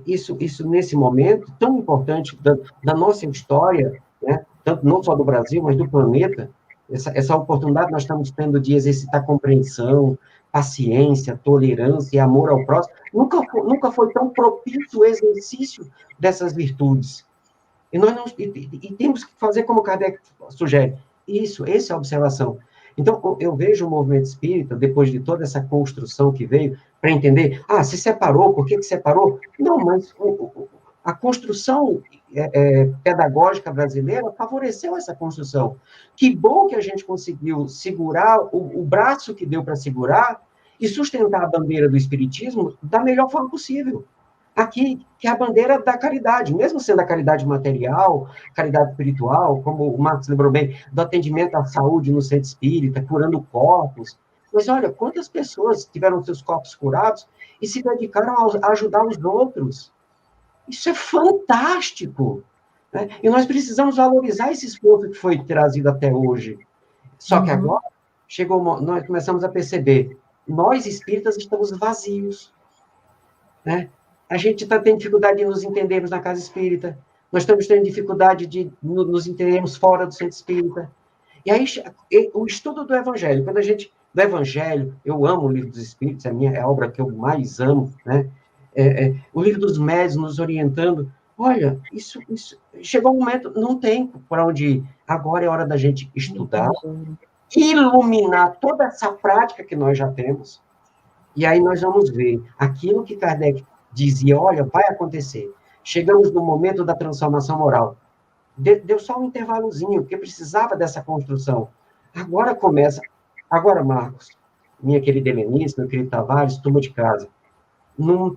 isso nesse momento tão importante da nossa história, né? Tanto não só do Brasil, mas do planeta, essa oportunidade que nós estamos tendo de exercitar compreensão, paciência, tolerância e amor ao próximo, nunca foi tão propício o exercício dessas virtudes. E temos que fazer como Kardec sugere. Essa é a observação. Então, eu vejo o movimento espírita, depois de toda essa construção que veio, para entender, se separou, por que separou? Não, mas a construção pedagógica brasileira favoreceu essa construção. Que bom que a gente conseguiu segurar o braço que deu para segurar e sustentar a bandeira do espiritismo da melhor forma possível. aqui, que é a bandeira da caridade, mesmo sendo a caridade material, caridade espiritual, como o Marcos lembrou bem, do atendimento à saúde no centro espírita, curando corpos. Mas olha, quantas pessoas tiveram seus corpos curados e se dedicaram a ajudar os outros. Isso é fantástico, né? E nós precisamos valorizar esse esforço que foi trazido até hoje. Só que agora, nós começamos a perceber, nós espíritas estamos vazios, né? A gente está tendo dificuldade de nos entendermos na casa espírita, nós estamos tendo dificuldade de nos entendermos fora do centro espírita. E aí, o estudo do Evangelho, do Evangelho, eu amo o Livro dos Espíritos, é a obra que eu mais amo, né? O Livro dos Médiuns nos orientando. Olha, isso chegou um momento, não tem para onde ir. Agora é hora da gente estudar, iluminar toda essa prática que nós já temos, e aí nós vamos ver aquilo que Kardec dizia, olha, vai acontecer. Chegamos no momento da transformação moral. Deu só um intervalozinho, porque precisava dessa construção. Agora começa. Agora, Marcos, minha querida Helenice, meu querido Tavares, turma de casa, não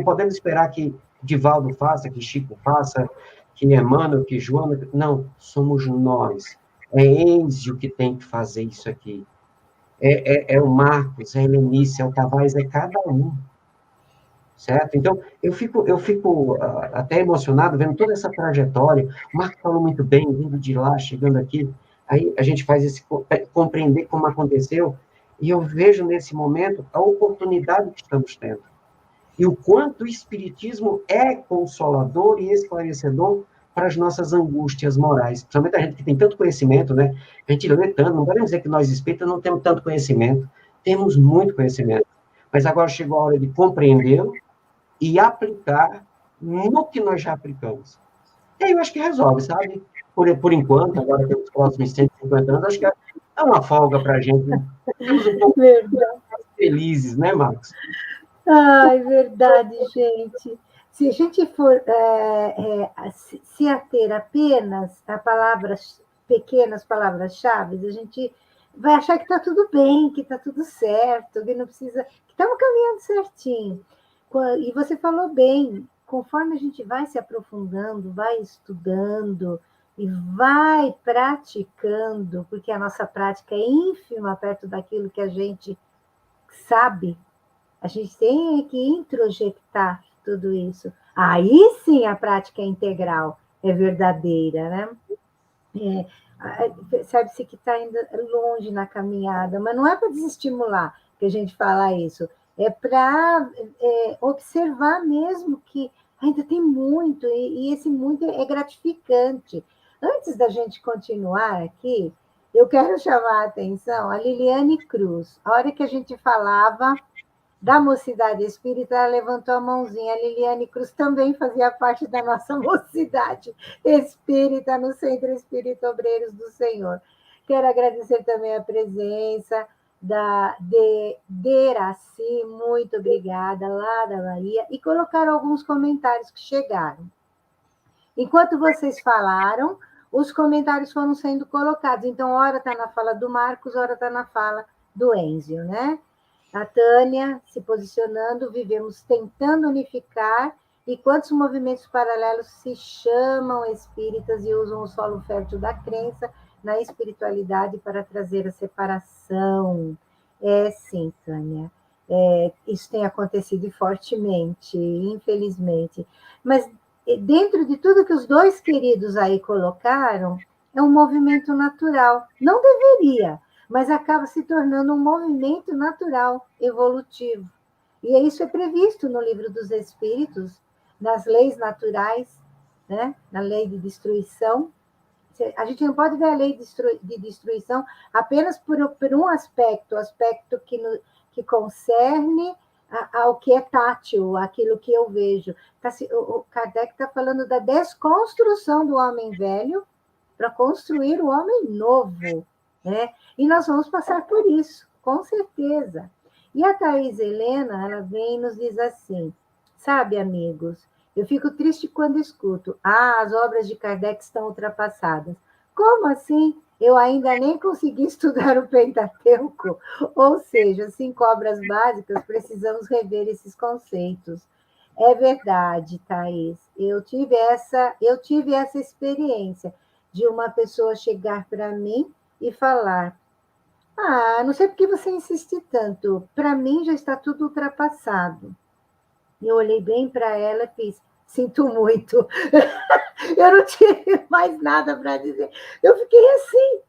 podemos esperar que Divaldo faça, que Chico faça, que Emmanuel, que Joana. Não, somos nós. É Enzio que tem que fazer isso aqui. É o Marcos, é a Helenice, é o Tavares, é cada um. Certo? Então, eu fico até emocionado vendo toda essa trajetória. O Marcos falou muito bem, vindo de lá, chegando aqui. Aí a gente faz compreender como aconteceu, e eu vejo nesse momento a oportunidade que estamos tendo. E o quanto o Espiritismo é consolador e esclarecedor para as nossas angústias morais. Principalmente a gente que tem tanto conhecimento, né? A gente lê tanto, não podemos dizer que nós espíritas não temos tanto conhecimento. Temos muito conhecimento. Mas agora chegou a hora de compreendê-lo e aplicar no que nós já aplicamos. E aí eu acho que resolve, sabe? Por enquanto, agora pelos próximos 150 anos, acho que é uma folga para a gente. Ficamos um pouco mais felizes, né, Marcos? Ai, verdade, gente. Se a gente for se ater apenas a pequenas palavras-chave, a gente vai achar que está tudo bem, que está tudo certo, que não precisa, que estamos caminhando certinho. E você falou bem, conforme a gente vai se aprofundando, vai estudando e vai praticando, porque a nossa prática é ínfima perto daquilo que a gente sabe, a gente tem que introjectar tudo isso. Aí sim a prática é integral, é verdadeira, né? Percebe-se que está ainda longe na caminhada, mas não é para desestimular que a gente fala isso, é para observar mesmo que ainda tem muito, e esse muito é gratificante. Antes da gente continuar aqui, eu quero chamar a atenção a Liliane Cruz. A hora que a gente falava da Mocidade Espírita, ela levantou a mãozinha. A Liliane Cruz também fazia parte da nossa Mocidade Espírita no Centro Espírita Obreiros do Senhor. Quero agradecer também a presença da Deraci, muito obrigada, lá da Bahia, e colocar alguns comentários que chegaram. Enquanto vocês falaram, os comentários foram sendo colocados. Então, hora está na fala do Marcos, hora está na fala do Enzio, né? A Tânia se posicionando, vivemos tentando unificar, e quantos movimentos paralelos se chamam espíritas e usam o solo fértil da crença na espiritualidade para trazer a separação. Sim, Tânia. Isso tem acontecido fortemente, infelizmente. Mas dentro de tudo que os dois queridos aí colocaram, é um movimento natural. Não deveria, mas acaba se tornando um movimento natural, evolutivo. E isso é previsto no Livro dos Espíritos, nas leis naturais, né? Na lei de destruição. A gente não pode ver a lei de destruição apenas por um aspecto, o aspecto que concerne ao que é tátil, aquilo que eu vejo. O Kardec está falando da desconstrução do homem velho para construir o homem novo, né? E nós vamos passar por isso, com certeza. E a Thais Helena, ela vem e nos diz assim, sabe, amigos, eu fico triste quando escuto, as obras de Kardec estão ultrapassadas. Como assim? Eu ainda nem consegui estudar o Pentateuco, ou seja, 5 obras básicas, precisamos rever esses conceitos. É verdade, Thaís. Eu tive essa experiência de uma pessoa chegar para mim e falar: Ah, não sei por que você insiste tanto. Para mim já está tudo ultrapassado. Eu olhei bem para ela e fiz: Sinto muito. Eu não tive mais nada para dizer. Eu fiquei assim,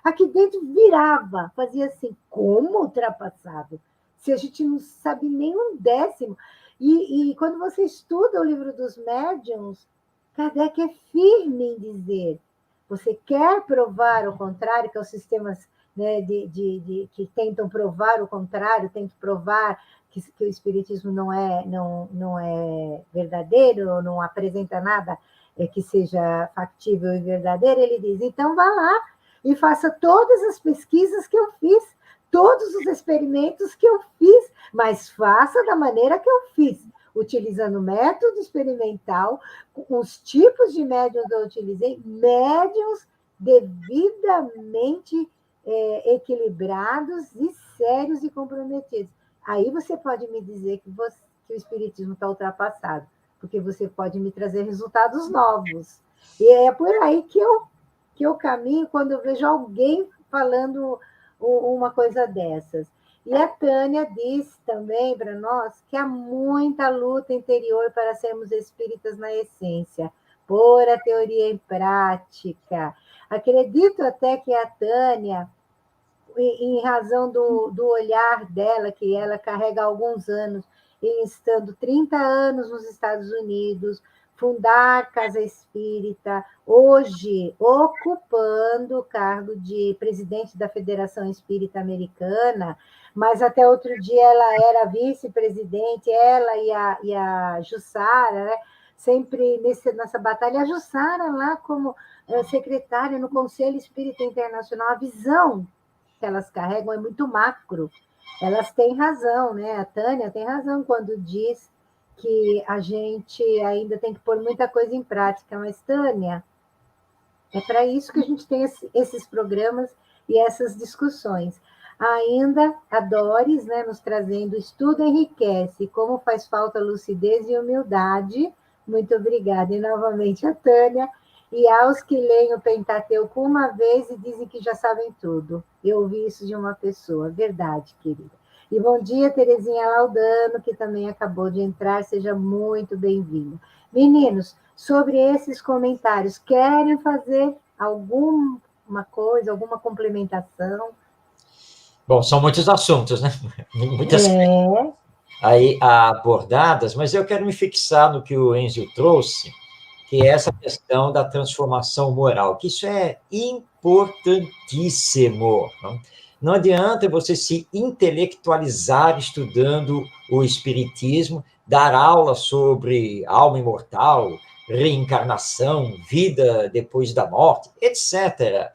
aqui dentro virava, fazia assim: Como ultrapassado? Se a gente não sabe nem um décimo. E quando você estuda o livro dos médiuns, Kardec é firme em dizer: você quer provar o contrário, que é os sistemas, né, que tentam provar o contrário, tentam provar que o espiritismo não é verdadeiro, não apresenta nada que seja factível e verdadeiro. Ele diz: então vá lá e faça todas as pesquisas que eu fiz, todos os experimentos que eu fiz, mas faça da maneira que eu fiz, utilizando o método experimental, os tipos de médiums que eu utilizei, médiums devidamente equilibrados e sérios e comprometidos. Aí você pode me dizer que o espiritismo está ultrapassado, porque você pode me trazer resultados novos. E é por aí que eu caminho quando eu vejo alguém falando uma coisa dessas. E a Tânia diz também para nós que há muita luta interior para sermos espíritas na essência, pôr a teoria em prática. Acredito até que a Tânia, em razão do olhar dela, que ela carrega há alguns anos, em estando 30 anos nos Estados Unidos, fundar Casa Espírita, hoje ocupando o cargo de presidente da Federação Espírita Americana, mas até outro dia ela era vice-presidente, ela e a Jussara, né? Sempre nessa batalha, a Jussara lá como secretária no Conselho Espírita Internacional, a visão que elas carregam é muito macro. Elas têm razão, né? A Tânia tem razão quando diz que a gente ainda tem que pôr muita coisa em prática, mas, Tânia, é para isso que a gente tem esses programas e essas discussões. Ainda a Doris, né, nos trazendo: estudo enriquece, como faz falta lucidez e humildade. Muito obrigada. E novamente a Tânia. E aos que leem o Pentateuco uma vez e dizem que já sabem tudo. Eu ouvi isso de uma pessoa. Verdade, querida. E bom dia, Terezinha Laudano, que também acabou de entrar. Seja muito bem-vinda. Meninos, sobre esses comentários, querem fazer alguma coisa, alguma complementação? Bom, são muitos assuntos, né? Muitas coisas aí abordadas, mas eu quero me fixar no que o Enzio trouxe, que é essa questão da transformação moral, que isso é importantíssimo. Não adianta você se intelectualizar estudando o Espiritismo, dar aula sobre alma imortal, reencarnação, vida depois da morte, etc.,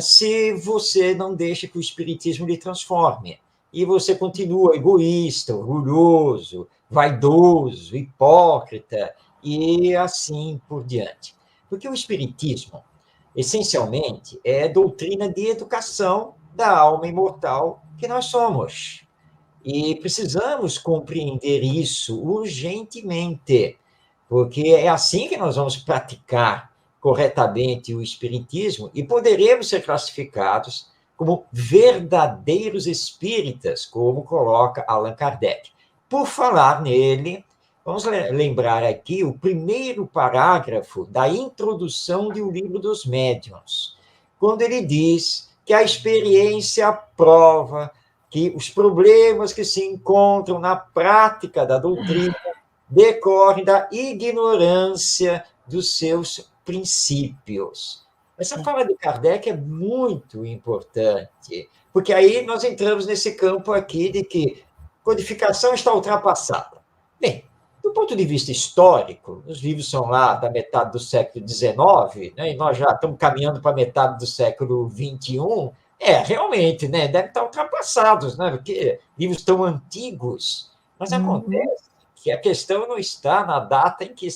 se você não deixa que o Espiritismo lhe transforme. E você continua egoísta, orgulhoso, vaidoso, hipócrita, e assim por diante. Porque o Espiritismo, essencialmente, é doutrina de educação da alma imortal que nós somos. E precisamos compreender isso urgentemente, porque é assim que nós vamos praticar corretamente o Espiritismo e poderemos ser classificados como verdadeiros espíritas, como coloca Allan Kardec. Por falar nele, vamos lembrar aqui o primeiro parágrafo da introdução do Livro dos Médiuns, quando ele diz que a experiência prova que os problemas que se encontram na prática da doutrina decorrem da ignorância dos seus princípios. Essa fala de Kardec é muito importante, porque aí nós entramos nesse campo aqui de que codificação está ultrapassada. Bem, do ponto de vista histórico, os livros são lá da metade do século XIX, né, e nós já estamos caminhando para a metade do século XXI. Realmente, né, devem estar ultrapassados, né, porque livros tão antigos. Mas acontece que a questão não está na data em que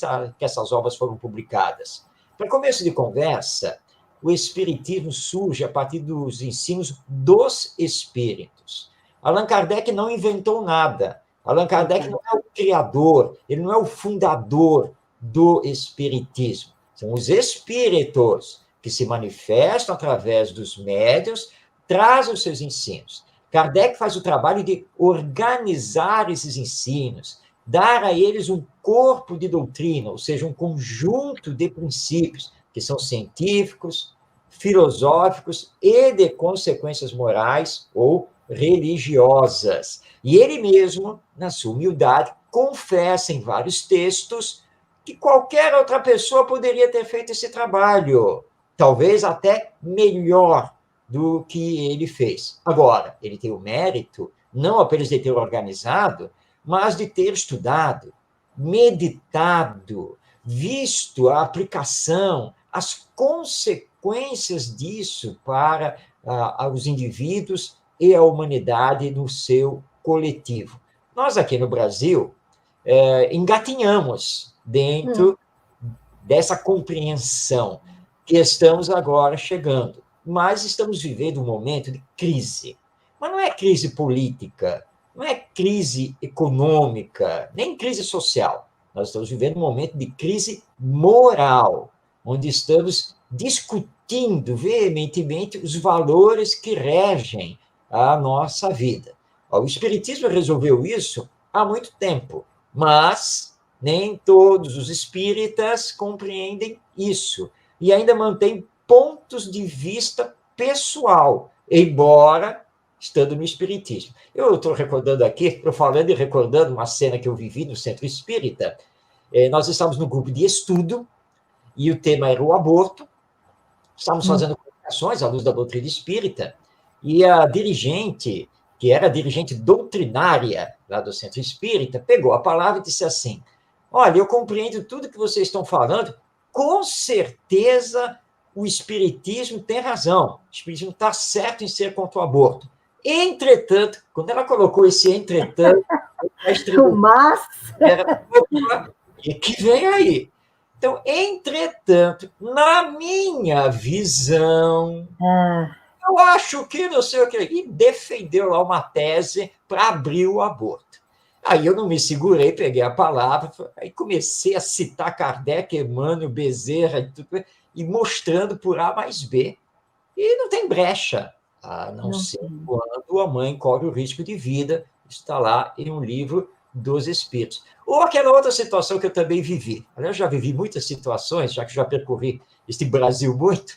essas obras foram publicadas. Para começo de conversa, o Espiritismo surge a partir dos ensinos dos espíritos. Allan Kardec não inventou nada. Allan Kardec não é o criador, ele não é o fundador do espiritismo. São os espíritos que se manifestam através dos médiuns, trazem os seus ensinos. Kardec faz o trabalho de organizar esses ensinos, dar a eles um corpo de doutrina, ou seja, um conjunto de princípios que são científicos, filosóficos e de consequências morais ou religiosas. E ele mesmo, na sua humildade, confessa em vários textos que qualquer outra pessoa poderia ter feito esse trabalho, talvez até melhor do que ele fez. Agora, ele tem o mérito não apenas de ter organizado, mas de ter estudado, meditado, visto a aplicação, as consequências disso para os indivíduos e a humanidade no seu coletivo. Nós aqui no Brasil engatinhamos dentro dessa compreensão que estamos agora chegando, mas estamos vivendo um momento de crise. Mas não é crise política, não é crise econômica, nem crise social. Nós estamos vivendo um momento de crise moral, onde estamos discutindo veementemente os valores que regem a nossa vida. O Espiritismo resolveu isso há muito tempo, mas nem todos os espíritas compreendem isso e ainda mantêm pontos de vista pessoal, embora estando no Espiritismo. Eu estou recordando aqui, estou falando e recordando uma cena que eu vivi no Centro Espírita. Nós estávamos no grupo de estudo e o tema era o aborto. Estávamos fazendo comunicações à luz da doutrina espírita e a dirigente, que era a dirigente doutrinária lá do Centro Espírita, pegou a palavra e disse assim: olha, eu compreendo tudo que vocês estão falando, com certeza o Espiritismo tem razão, o Espiritismo está certo em ser contra o aborto. Entretanto, quando ela colocou esse entretanto, Mas... era, e que vem aí? Então, entretanto, na minha visão, eu acho que não sei o que, e defendeu lá uma tese para abrir o aborto. Aí eu não me segurei, peguei a palavra, aí comecei a citar Kardec, Emmanuel, Bezerra, e mostrando por A mais B. E não tem brecha, a não ser quando a mãe corre o risco de vida, está lá em um livro dos Espíritos. Ou aquela outra situação que eu também vivi. Eu já vivi muitas situações, já que já percorri este Brasil muito,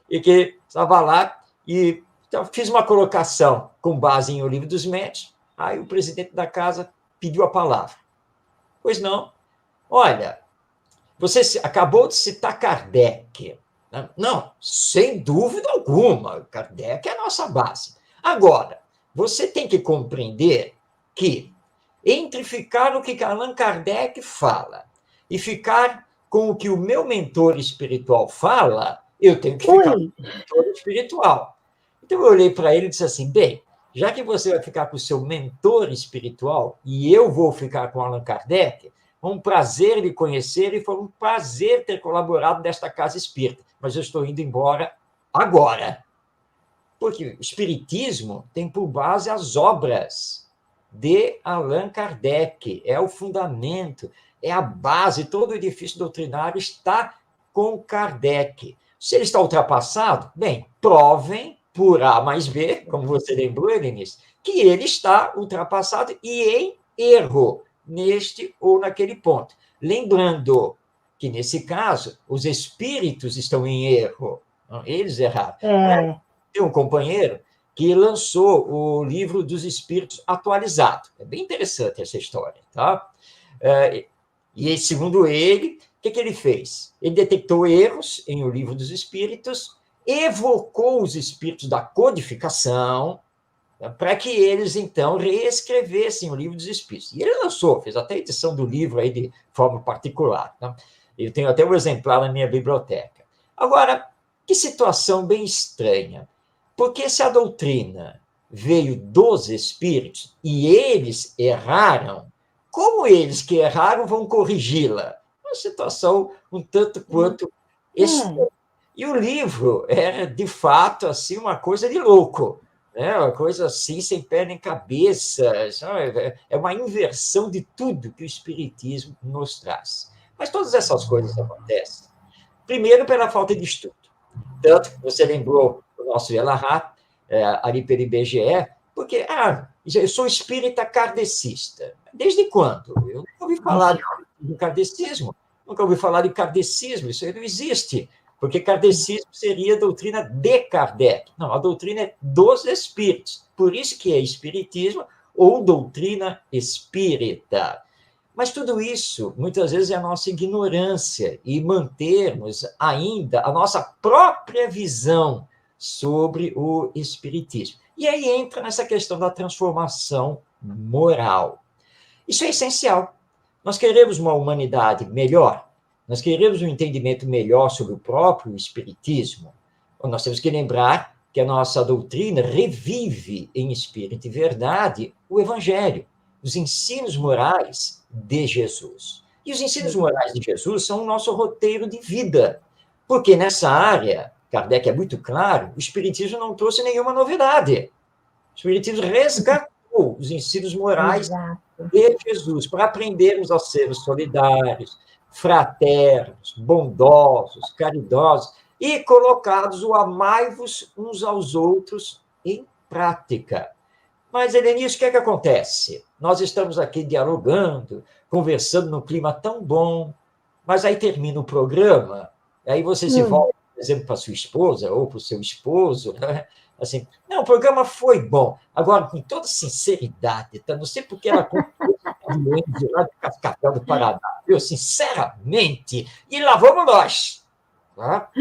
e que estava lá e então, fiz uma colocação com base em O Livro dos Médiuns, aí o presidente da casa pediu a palavra. Pois não. Olha, você acabou de citar Kardec. Não, sem dúvida alguma, Kardec é a nossa base. Agora, você tem que compreender que entre ficar no que Allan Kardec fala e ficar com o que o meu mentor espiritual fala, eu tenho que ficar com o mentor espiritual. Então, eu olhei para ele e disse assim, bem, já que você vai ficar com o seu mentor espiritual e eu vou ficar com Allan Kardec, foi um prazer lhe conhecer e foi um prazer ter colaborado nesta casa espírita, mas eu estou indo embora agora. Porque o espiritismo tem por base as obras de Allan Kardec, é o fundamento, é a base, todo o edifício doutrinário está com Kardec. Se ele está ultrapassado, bem, provem por A mais B, como você lembrou, Elenice, que ele está ultrapassado e em erro neste ou naquele ponto. Lembrando que, nesse caso, os espíritos estão em erro, eles erraram. Tem um companheiro que lançou o Livro dos Espíritos atualizado. É bem interessante essa história, tá? E, segundo ele, o que ele fez? Ele detectou erros em O Livro dos Espíritos, evocou os espíritos da codificação, para que eles, então, reescrevessem o Livro dos Espíritos. E ele lançou, fez até edição do livro aí de forma particular. Tá? Eu tenho até um exemplar na minha biblioteca. Agora, que situação bem estranha. Porque se a doutrina veio dos espíritos e eles erraram, como eles que erraram vão corrigi-la? Uma situação um tanto quanto estranha. E o livro era, de fato, assim, uma coisa de louco, né? Uma coisa assim, sem pé nem cabeça, sabe? É uma inversão de tudo que o Espiritismo nos traz. Mas todas essas coisas acontecem, primeiro, pela falta de estudo. Tanto que você lembrou o nosso Elahá, ali pelo IBGE, porque, eu sou espírita kardecista. Desde quando? Eu nunca ouvi falar do kardecismo, nunca ouvi falar de kardecismo, isso aí não existe, porque kardecismo seria a doutrina de Kardec. Não, a doutrina é dos espíritos, por isso que é espiritismo ou doutrina espírita. Mas tudo isso, muitas vezes, é a nossa ignorância e mantermos ainda a nossa própria visão sobre o Espiritismo. E aí entra nessa questão da transformação moral. Isso é essencial. Nós queremos uma humanidade melhor, nós queremos um entendimento melhor sobre o próprio Espiritismo. Nós temos que lembrar que a nossa doutrina revive em espírito e verdade o Evangelho, os ensinos morais de Jesus. E os ensinos morais de Jesus são o nosso roteiro de vida, porque nessa área, Kardec é muito claro, o Espiritismo não trouxe nenhuma novidade. O Espiritismo resgatou os ensinos morais de Jesus, para aprendermos a ser solidários, fraternos, bondosos, caridosos, e colocados o amai-vos uns aos outros em prática. Mas, Helenice, o que é que acontece? Nós estamos aqui dialogando, conversando num clima tão bom, mas aí termina o programa, aí você se volta, por exemplo, para sua esposa ou para o seu esposo, né? Assim, não, o programa foi bom. Agora, com toda sinceridade, tá? Não sei porque ela comprou de lá de Cascavel do Paraná, eu sinceramente, e lá vamos nós. Tá?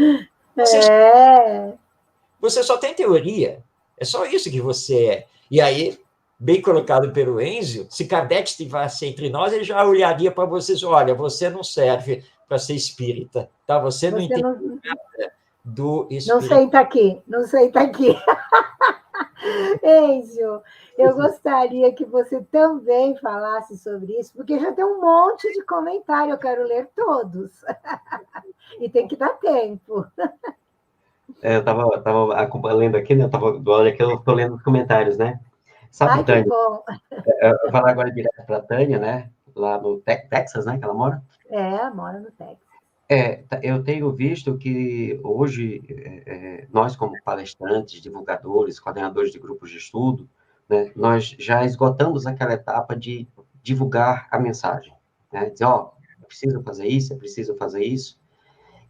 Você só tem teoria, é só isso que você é. E aí, bem colocado pelo Enzio, se Kardec estivesse entre nós, ele já olharia para vocês, olha, você não serve para ser espírita, tá? Você não entende nada do espírito. Não senta aqui, não senta aqui. Enzio, eu gostaria que você também falasse sobre isso, porque já tem um monte de comentário, eu quero ler todos. E tem que dar tempo. Eu estava lendo aqui, né? Olha que eu estou lendo os comentários, né? Sabe, Tânia? Que bom. Eu vou falar agora direto para a Tânia, né? Lá no Texas, né? Que ela mora. Mora no Texas. Eu tenho visto que hoje nós, como palestrantes, divulgadores, coordenadores de grupos de estudo, né, nós já esgotamos aquela etapa de divulgar a mensagem, né? Dizer, é preciso fazer isso, é preciso fazer isso,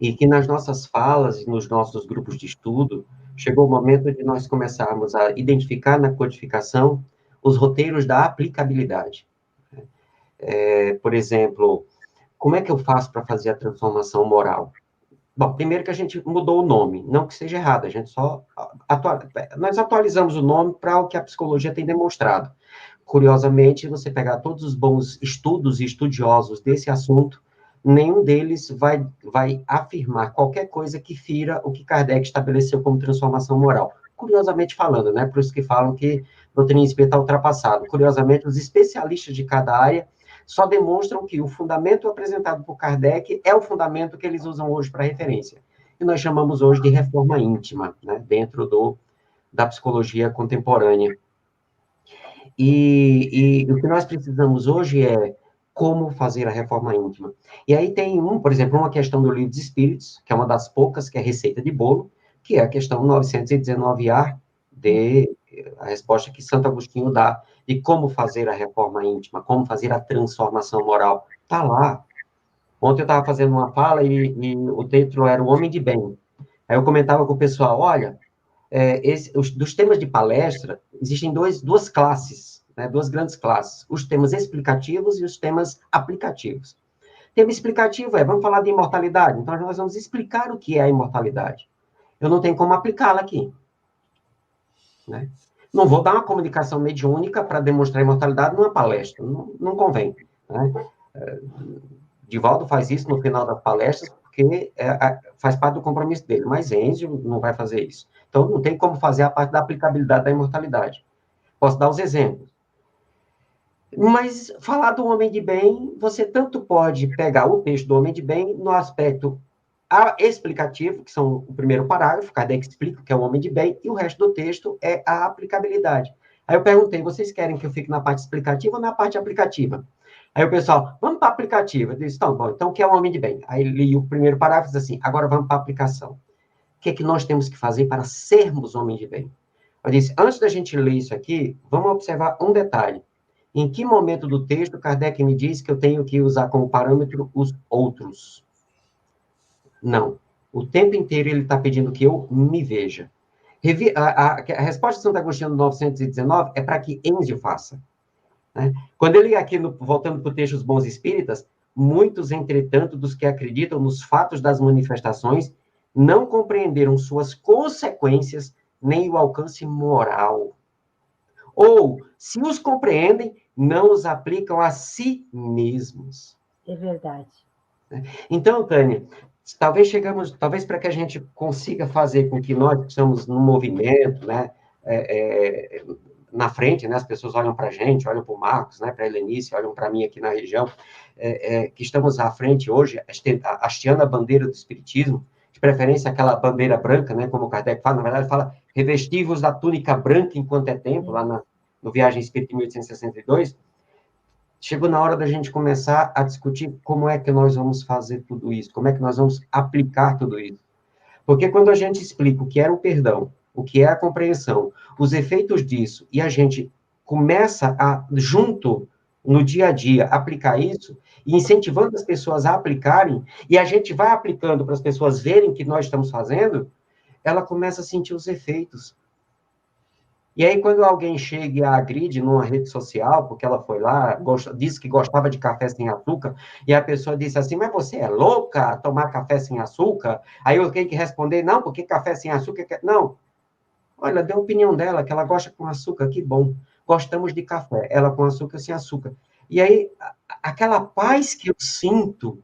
e que nas nossas falas e nos nossos grupos de estudo, chegou o momento de nós começarmos a identificar na codificação os roteiros da aplicabilidade. Por exemplo, como é que eu faço para fazer a transformação moral? Bom, primeiro que a gente mudou o nome, não que seja errado, a gente só nós atualizamos o nome para o que a psicologia tem demonstrado. Curiosamente, você pegar todos os bons estudos e estudiosos desse assunto, nenhum deles vai afirmar qualquer coisa que fira o que Kardec estabeleceu como transformação moral. Curiosamente falando, né? Por isso que falam que a doutrina espírita está ultrapassada. Curiosamente, os especialistas de cada área só demonstram que o fundamento apresentado por Kardec é o fundamento que eles usam hoje para referência. E nós chamamos hoje de reforma íntima, né, dentro da psicologia contemporânea. E o que nós precisamos hoje é como fazer a reforma íntima. E aí tem, por exemplo, uma questão do Livro dos Espíritos, que é uma das poucas, que é a receita de bolo, que é a questão 919A, a resposta que Santo Agostinho dá de como fazer a reforma íntima, como fazer a transformação moral. Está lá. Ontem eu estava fazendo uma fala e o título era O Homem de Bem. Aí eu comentava com o pessoal, olha, dos temas de palestra, existem duas classes, né, duas grandes classes, os temas explicativos e os temas aplicativos. Tema explicativo vamos falar de imortalidade, então nós vamos explicar o que é a imortalidade. Eu não tenho como aplicá-la aqui. Né? Não vou dar uma comunicação mediúnica para demonstrar a imortalidade numa palestra, não convém. Né? Divaldo faz isso no final das palestras, porque faz parte do compromisso dele, mas Enzio não vai fazer isso. Então, não tem como fazer a parte da aplicabilidade da imortalidade. Posso dar os exemplos. Mas, falar do homem de bem, você tanto pode pegar o texto do homem de bem no aspecto explicativo, que são o primeiro parágrafo, Kardec explica o que é o homem de bem, e o resto do texto é a aplicabilidade. Aí eu perguntei, vocês querem que eu fique na parte explicativa ou na parte aplicativa? Aí o pessoal, vamos para a aplicativa. Eu disse, então, bom, então o que é o homem de bem? Aí li o primeiro parágrafo e disse assim, agora vamos para a aplicação. O que é que nós temos que fazer para sermos homens de bem? Eu disse, antes da gente ler isso aqui, vamos observar um detalhe. Em que momento do texto Kardec me diz que eu tenho que usar como parâmetro os outros? Não. O tempo inteiro ele está pedindo que eu me veja. A resposta de Santo Agostinho, no 919, é para que Enzio faça. Né? Quando ele, aqui, voltando para o texto Os Bons Espíritas, muitos, entretanto, dos que acreditam nos fatos das manifestações, não compreenderam suas consequências, nem o alcance moral. Ou, se os compreendem, não os aplicam a si mesmos. É verdade. Então, Tânia, talvez para que a gente consiga fazer com que nós estamos no movimento, né, na frente, né, as pessoas olham para a gente, olham para o Marcos, né, para a Helenice, olham para mim aqui na região, que estamos à frente hoje, hasteando a bandeira do Espiritismo, de preferência aquela bandeira branca, né, como o Kardec fala, na verdade fala, revestivos da túnica branca enquanto é tempo, lá no Viagem Espírita de 1862, chegou na hora da gente começar a discutir como é que nós vamos fazer tudo isso, como é que nós vamos aplicar tudo isso. Porque quando a gente explica o que é o perdão, o que é a compreensão, os efeitos disso, e a gente começa a, junto, no dia a dia, aplicar isso, e incentivando as pessoas a aplicarem, e a gente vai aplicando para as pessoas verem o que nós estamos fazendo, ela começa a sentir os efeitos. E aí, quando alguém chega e a agride numa rede social, porque ela foi lá, disse que gostava de café sem açúcar, e a pessoa disse assim, mas você é louca tomar café sem açúcar? Aí eu tenho que responder, não, porque café sem açúcar... Não. Olha, deu a opinião dela, que ela gosta com açúcar, que bom. Gostamos de café, ela com açúcar, sem açúcar. E aí, aquela paz que eu sinto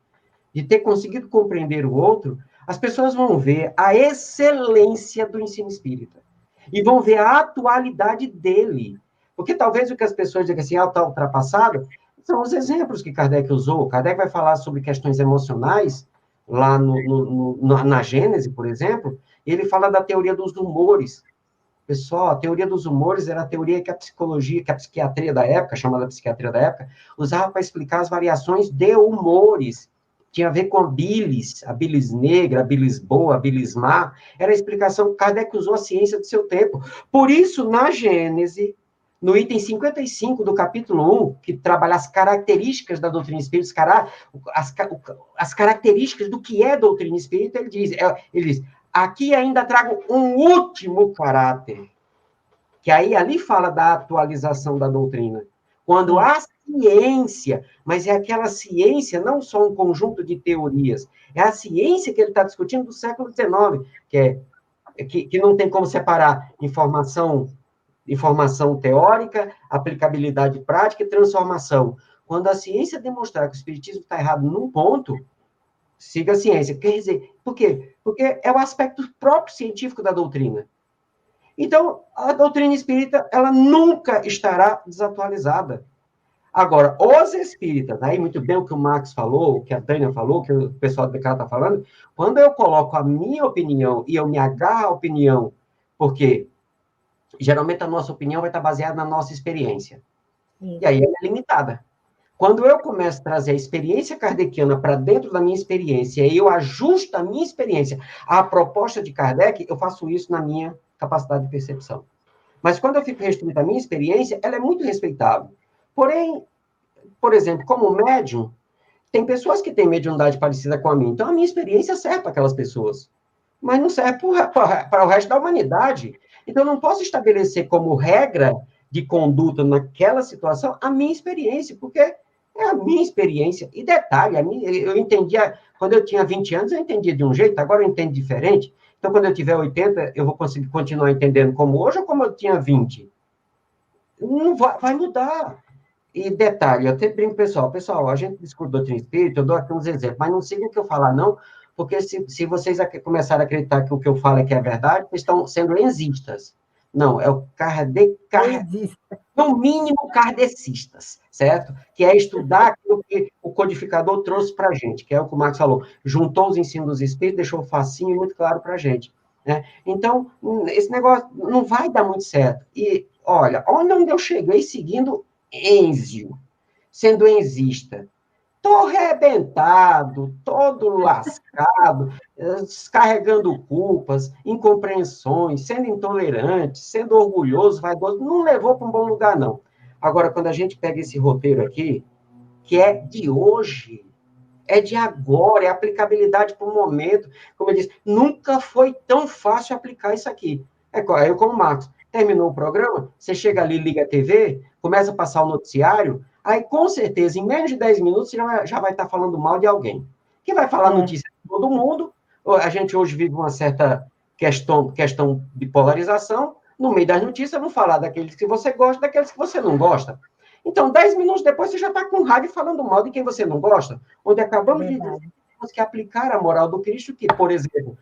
de ter conseguido compreender o outro, as pessoas vão ver a excelência do ensino espírita. E vão ver a atualidade dele. Porque talvez o que as pessoas digam assim, está ultrapassado, são os exemplos que Kardec usou. Kardec vai falar sobre questões emocionais, lá na Gênese, por exemplo, e ele fala da teoria dos humores. Pessoal, a teoria dos humores era a teoria que a psicologia, que a psiquiatria da época, chamada psiquiatria da época, usava para explicar as variações de humores. Tinha a ver com a bilis negra, a bilis boa, a bilis má. Era a explicação que Kardec usou a ciência do seu tempo. Por isso, na Gênese, no item 55 do capítulo 1, que trabalha as características da doutrina espírita, as características do que é doutrina espírita, ele diz, aqui ainda trago um último caráter, que aí ali fala da atualização da doutrina. Quando a ciência, mas é aquela ciência, não só um conjunto de teorias, é a ciência que ele está discutindo do século XIX, que não tem como separar informação teórica, aplicabilidade prática e transformação. Quando a ciência demonstrar que o espiritismo está errado num ponto, siga a ciência. Quer dizer, por quê? Porque é o aspecto próprio científico da doutrina. Então, a doutrina espírita, ela nunca estará desatualizada. Agora, os espíritas, aí muito bem o que o Marcos falou, o que a Tânia falou, o que o pessoal do BK está falando, quando eu coloco a minha opinião e eu me agarro à opinião, porque geralmente a nossa opinião vai estar baseada na nossa experiência. E aí ela é limitada. Quando eu começo a trazer a experiência kardeciana para dentro da minha experiência, e eu ajusto a minha experiência à proposta de Kardec, eu faço isso na minha capacidade de percepção. Mas quando eu fico restrito à minha experiência, ela é muito respeitável. Porém, por exemplo, como médium, tem pessoas que têm mediunidade parecida com a minha. Então, a minha experiência serve para aquelas pessoas. Mas não serve para o resto da humanidade. Então, eu não posso estabelecer como regra de conduta naquela situação a minha experiência, porque é a minha experiência. E detalhe, eu entendia, quando eu tinha 20 anos, eu entendia de um jeito, agora eu entendo diferente. Então, quando eu tiver 80, eu vou conseguir continuar entendendo como hoje ou como eu tinha 20? Não vai mudar. E detalhe, eu até brinco, pessoal, a gente discute doutrina espírita, eu dou aqui uns exemplos, mas não sigam o que eu falar, não, porque se vocês começarem a acreditar que o que eu falo é que é verdade, vocês estão sendo enzistas. Não, é o no mínimo kardecistas. certo? Que é estudar aquilo que o codificador trouxe para a gente, que é o que o Marcos falou, juntou os ensinos dos Espíritos, deixou facinho e muito claro para a gente, né? Então, esse negócio não vai dar muito certo. E, olha, onde eu cheguei seguindo Enzio, sendo enzista, tô arrebentado, todo lascado, carregando culpas, incompreensões, sendo intolerante, sendo orgulhoso, vaidoso, não levou para um bom lugar, não. Agora, quando a gente pega esse roteiro aqui, que é de hoje, é de agora, é aplicabilidade para o momento, como eu disse, nunca foi tão fácil aplicar isso aqui. Eu, como o Marcos, terminou o programa, você chega ali, liga a TV, começa a passar o noticiário, aí, com certeza, em menos de 10 minutos, você já vai estar falando mal de alguém. Que vai falar notícia de todo mundo. A gente hoje vive uma certa questão de polarização. No meio das notícias, vão falar daqueles que você gosta, daqueles que você não gosta. Então, 10 minutos depois, você já está com raiva falando mal de quem você não gosta. Onde acabamos de dizer que aplicar a moral do Cristo, que, por exemplo,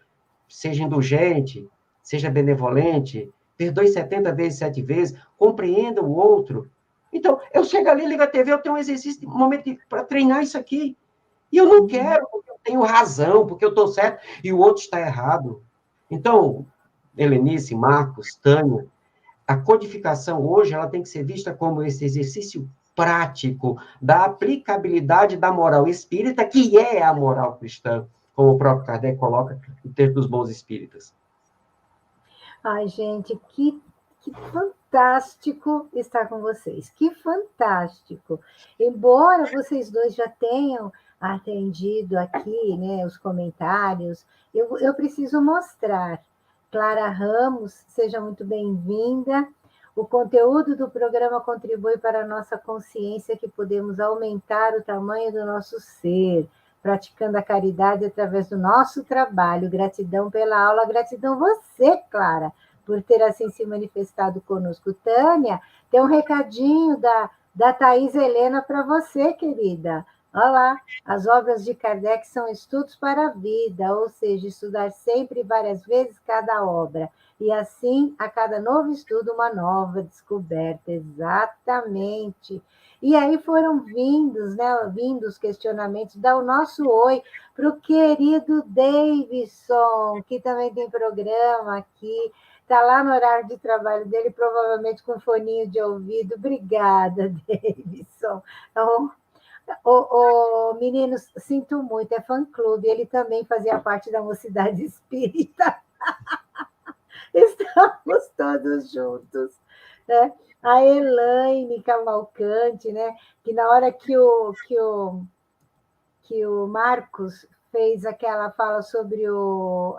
seja indulgente, seja benevolente, perdoe 70 vezes, 7 vezes, compreenda o outro. Então, eu chego ali, ligo a TV, eu tenho um exercício, um momento para treinar isso aqui. E eu não quero, porque eu tenho razão, porque eu estou certo e o outro está errado. Então, Helenice, Marcos, Tânia, a codificação hoje ela tem que ser vista como esse exercício prático da aplicabilidade da moral espírita, que é a moral cristã, como o próprio Kardec coloca no texto dos Bons Espíritas. Ai, gente, que fantástico estar com vocês. Que fantástico. Embora vocês dois já tenham atendido aqui, né, os comentários, eu preciso mostrar. Clara Ramos, seja muito bem-vinda. O conteúdo do programa contribui para a nossa consciência que podemos aumentar o tamanho do nosso ser, praticando a caridade através do nosso trabalho. Gratidão pela aula, gratidão você, Clara, por ter assim se manifestado conosco. Tânia, tem um recadinho da Thaís Helena para você, querida. Olha lá, as obras de Kardec são estudos para a vida, ou seja, estudar sempre várias vezes cada obra. E assim, a cada novo estudo, uma nova descoberta. Exatamente. E aí foram vindos, né? Vindos questionamentos. Dá o nosso oi para o querido Davidson, que também tem programa aqui. Está lá no horário de trabalho dele, provavelmente com foninho de ouvido. Obrigada, Davidson. Então, meninos, sinto muito, é fã-clube. Ele também fazia parte da Mocidade Espírita. Estamos todos juntos, né? A Elaine Cavalcante, né? Que na hora que o Marcos fez aquela fala sobre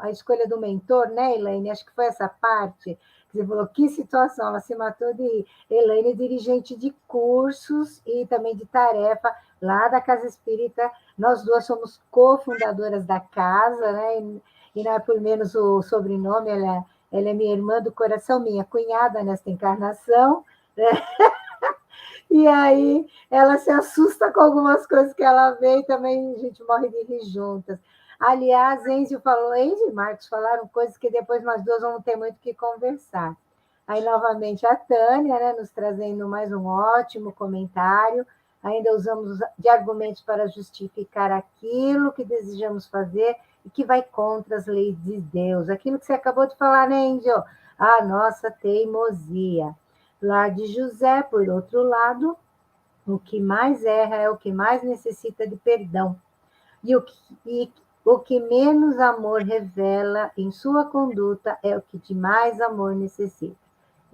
a escolha do mentor, né, Elaine? Acho que foi essa parte. Você falou, que situação, ela se matou de rir. Elaine, dirigente de cursos e também de tarefa lá da Casa Espírita. Nós duas somos cofundadoras da casa, né? E não é por menos o sobrenome, ela é minha irmã do coração, minha cunhada nesta encarnação, né? E aí ela se assusta com algumas coisas que ela vê e também a gente morre de rir juntas. Aliás, Enzio e Marcos falaram coisas que depois nós duas vamos ter muito que conversar. Aí, novamente, a Tânia, né, nos trazendo mais um ótimo comentário. Ainda usamos de argumentos para justificar aquilo que desejamos fazer e que vai contra as leis de Deus. Aquilo que você acabou de falar, né, Enzio? A nossa teimosia. Lar de José, por outro lado, o que mais erra é o que mais necessita de perdão. E o que menos amor revela em sua conduta é o que de mais amor necessita.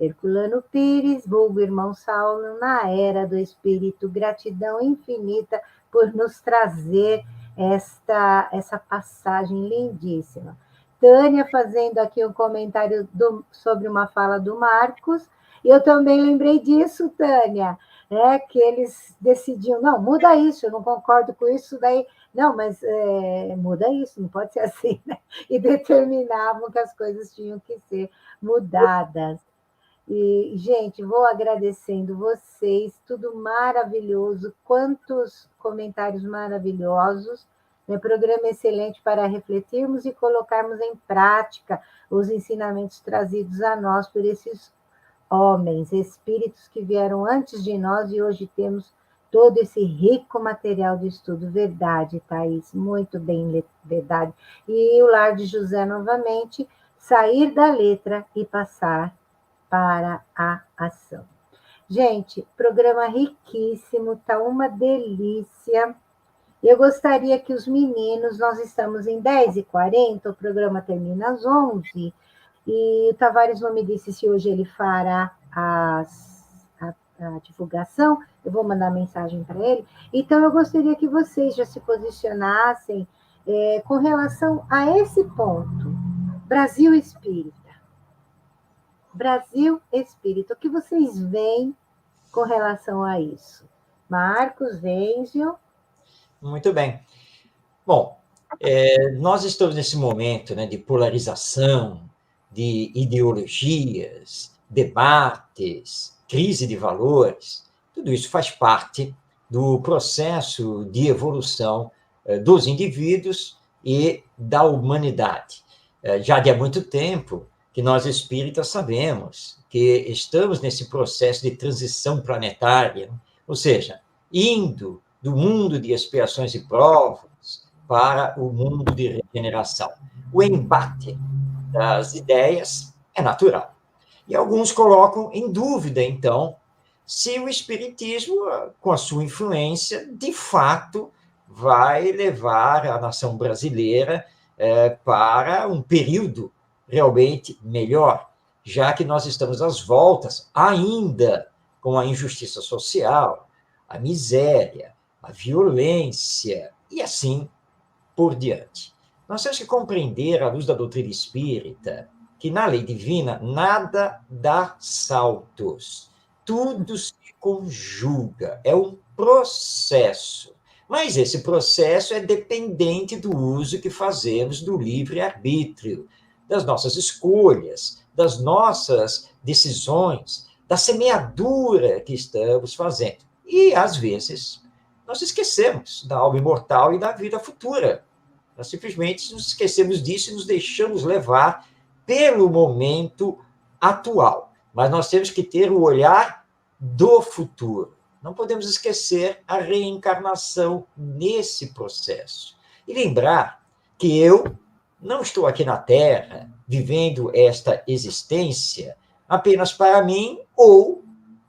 Herculano Pires, vulgo irmão Saulo, na era do Espírito, gratidão infinita por nos trazer essa passagem lindíssima. Tânia fazendo aqui um comentário sobre uma fala do Marcos, e eu também lembrei disso, Tânia, né, que eles decidiam, não, muda isso, eu não concordo com isso, daí, não, mas muda isso, não pode ser assim, né? E determinavam que as coisas tinham que ser mudadas. E, gente, vou agradecendo vocês, tudo maravilhoso, quantos comentários maravilhosos, né? Programa excelente para refletirmos e colocarmos em prática os ensinamentos trazidos a nós por esses homens, espíritos que vieram antes de nós e hoje temos todo esse rico material de estudo. Verdade, Thaís, muito bem, verdade. E o Lar de José, novamente, sair da letra e passar para a ação. Gente, programa riquíssimo, tá uma delícia. Eu gostaria que os meninos, nós estamos em 10h40, o programa termina às 11h, e o Tavares não me disse se hoje ele fará a divulgação, eu vou mandar mensagem para ele. Então, eu gostaria que vocês já se posicionassem com relação a esse ponto. Brasil Espírita. Brasil Espírita. O que vocês veem com relação a isso? Marcos, Venzio. Muito bem. Bom, nós estamos nesse momento, né, de polarização, de ideologias, debates, crise de valores. Tudo isso faz parte do processo de evolução dos indivíduos e da humanidade. Já de há muito tempo que nós espíritas sabemos que estamos nesse processo de transição planetária, ou seja, indo do mundo de expiações e provas para o mundo de regeneração. O embate das ideias é natural. E alguns colocam em dúvida, então, se o Espiritismo, com a sua influência, de fato vai levar a nação brasileira para um período realmente melhor, já que nós estamos às voltas ainda com a injustiça social, a miséria, a violência e assim por diante. Nós temos que compreender, à luz da doutrina espírita, que na lei divina nada dá saltos, tudo se conjuga, é um processo. Mas esse processo é dependente do uso que fazemos do livre-arbítrio, das nossas escolhas, das nossas decisões, da semeadura que estamos fazendo. E, às vezes, nós esquecemos da alma imortal e da vida futura. Nós simplesmente nos esquecemos disso e nos deixamos levar pelo momento atual. Mas nós temos que ter o olhar do futuro. Não podemos esquecer a reencarnação nesse processo. E lembrar que eu não estou aqui na Terra vivendo esta existência apenas para mim ou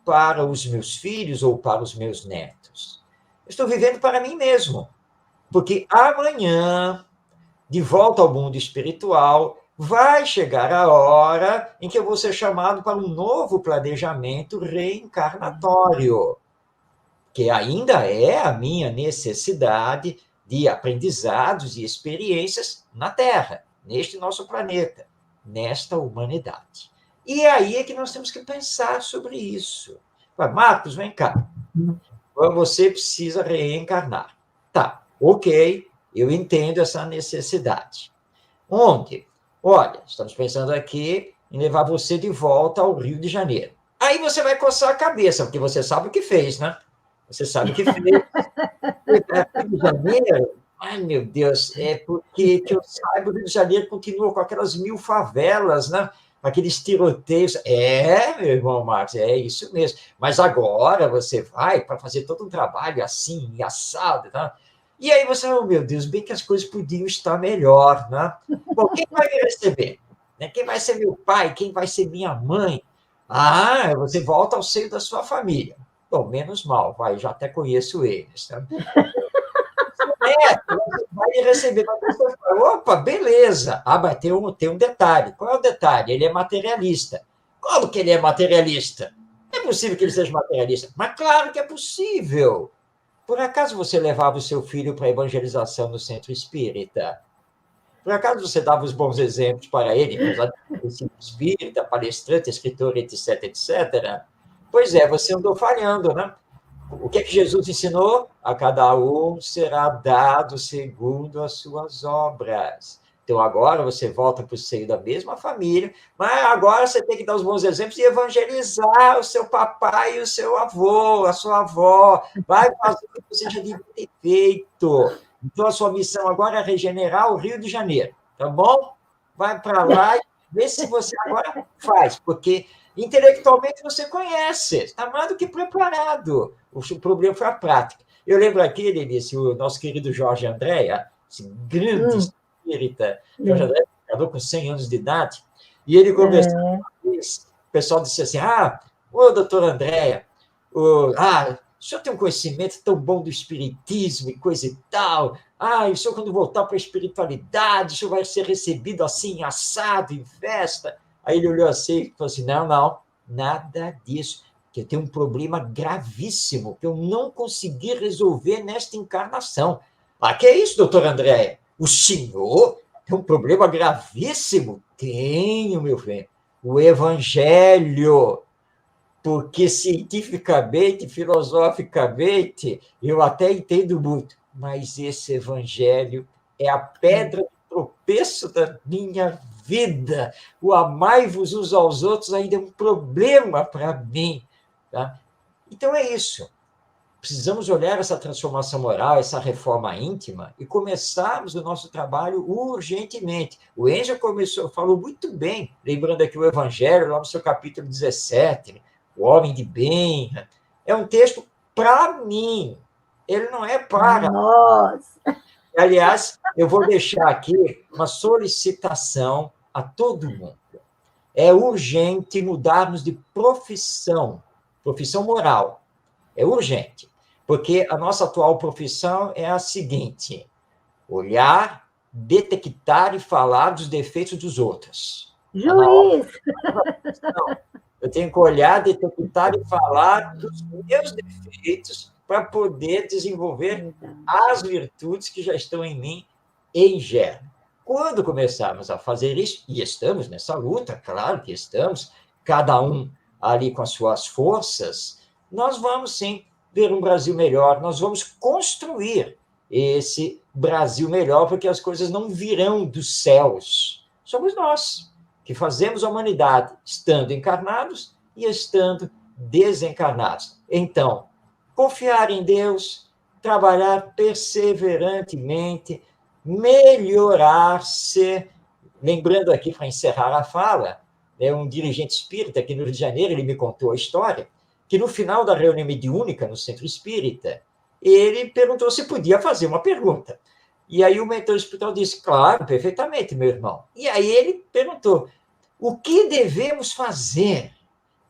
para os meus filhos ou para os meus netos. Eu estou vivendo para mim mesmo, porque amanhã, de volta ao mundo espiritual, vai chegar a hora em que eu vou ser chamado para um novo planejamento reencarnatório, que ainda é a minha necessidade de aprendizados e experiências na Terra, neste nosso planeta, nesta humanidade. E é aí que nós temos que pensar sobre isso. Marcos, vem cá. Você precisa reencarnar. Tá, ok, eu entendo essa necessidade. Onde? Olha, estamos pensando aqui em levar você de volta ao Rio de Janeiro. Aí você vai coçar a cabeça, porque você sabe o que fez, né? Você sabe o que fez. Rio de Janeiro, ai meu Deus, é porque que eu saiba, o Rio de Janeiro continua com aquelas 1000 favelas, né? Aqueles tiroteios. Meu irmão Marcos, é isso mesmo. Mas agora você vai para fazer todo um trabalho assim, assado, tá? E aí você, oh meu Deus, bem que as coisas podiam estar melhor, né? Bom, quem vai me receber? Quem vai ser meu pai? Quem vai ser minha mãe? Ah, você volta ao seio da sua família. Bom, menos mal, vai, já até conheço eles. Tá? Você vai receber. Você fala, opa, beleza. Ah, mas tem um detalhe. Qual é o detalhe? Ele é materialista. Como que ele é materialista? É possível que ele seja materialista? Mas claro que é possível. Por acaso você levava o seu filho para a evangelização no centro espírita? Por acaso você dava os bons exemplos para ele, ensino espírita, palestrante, escritor, etc, etc? Pois é, você andou falhando, né? O que é que Jesus ensinou? A cada um será dado segundo as suas obras. Então, agora você volta para o seio da mesma família, mas agora você tem que dar os bons exemplos e evangelizar o seu papai e o seu avô, a sua avó. Vai fazer o que você já devia ter feito. Então, a sua missão agora é regenerar o Rio de Janeiro, tá bom? Vai para lá e vê se você agora faz, porque Intelectualmente você conhece, está mais do que preparado. O problema foi a prática. Eu lembro aqui, Denise, o nosso querido Jorge Andréa, esse grande espírita, Jorge Andréa acabou com 100 anos de idade, e ele conversou com o pessoal disse assim, ô, doutor Andréa, o senhor tem um conhecimento tão bom do espiritismo e coisa e tal, o senhor quando voltar para a espiritualidade, o senhor vai ser recebido assim, assado, em festa. Aí ele olhou assim e falou assim, não, nada disso, que eu tenho um problema gravíssimo que eu não consegui resolver nesta encarnação. Que é isso, doutor André? O senhor tem um problema gravíssimo? Tenho, meu velho. O evangelho. Porque cientificamente, filosoficamente, eu até entendo muito, mas esse evangelho é a pedra de tropeço da minha vida. O amai-vos uns aos outros ainda é um problema para mim. Tá? Então é isso. Precisamos olhar essa transformação moral, essa reforma íntima e começarmos o nosso trabalho urgentemente. O Enzo falou muito bem, lembrando aqui o Evangelho, lá no seu capítulo 17, o homem de bem. É um texto para mim, ele não é para nós. Aliás, eu vou deixar aqui uma solicitação a todo mundo. É urgente mudarmos de profissão moral. É urgente, porque a nossa atual profissão é a seguinte: olhar, detectar e falar dos defeitos dos outros. Juiz! Eu tenho que olhar, detectar e falar dos meus defeitos para poder desenvolver as virtudes que já estão em mim em germe. Quando começarmos a fazer isso, e estamos nessa luta, claro que estamos, cada um ali com as suas forças, nós vamos sim ver um Brasil melhor, nós vamos construir esse Brasil melhor, porque as coisas não virão dos céus. Somos nós que fazemos a humanidade estando encarnados e estando desencarnados. Então, confiar em Deus, trabalhar perseverantemente, melhorar-se. Lembrando aqui, para encerrar a fala, um dirigente espírita aqui no Rio de Janeiro, ele me contou a história, que no final da reunião mediúnica no Centro Espírita, ele perguntou se podia fazer uma pergunta. E aí o mentor espiritual disse, claro, perfeitamente, meu irmão. E aí ele perguntou, o que devemos fazer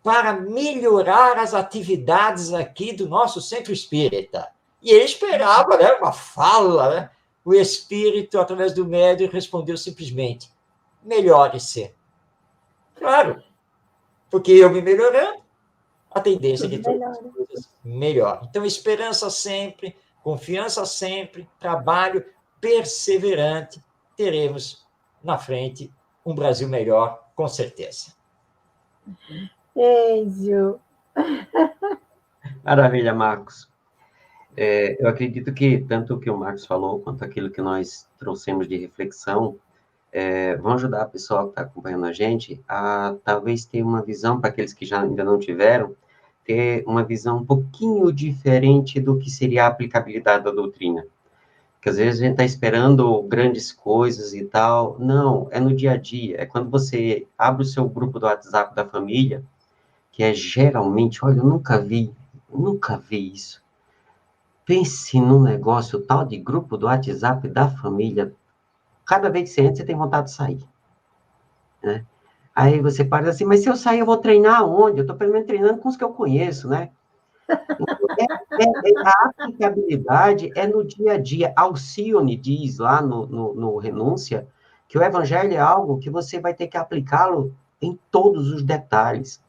para melhorar as atividades aqui do nosso Centro Espírita? E ele esperava, né, uma fala, né? O espírito, através do médium, respondeu simplesmente, melhore-se. Claro, porque eu me melhorando, a tendência de todas as coisas melhor. Então, esperança sempre, confiança sempre, trabalho perseverante, teremos na frente um Brasil melhor, com certeza. Enzo. Maravilha, Marcos. Eu acredito que tanto o que o Marcos falou, quanto aquilo que nós trouxemos de reflexão, vão ajudar a pessoa que está acompanhando a gente a talvez ter uma visão, para aqueles que já ainda não tiveram, ter uma visão um pouquinho diferente do que seria a aplicabilidade da doutrina. Porque às vezes a gente está esperando grandes coisas e tal. Não, é no dia a dia. É quando você abre o seu grupo do WhatsApp da família, que é geralmente, olha, eu nunca vi isso. Pense num negócio tal de grupo do WhatsApp da família. Cada vez que você entra, você tem vontade de sair. Né? Aí você para assim, mas se eu sair, eu vou treinar aonde? Eu estou pelo menos treinando com os que eu conheço, né? A aplicabilidade é no dia a dia. Alcione diz lá no Renúncia que o evangelho é algo que você vai ter que aplicá-lo em todos os detalhes.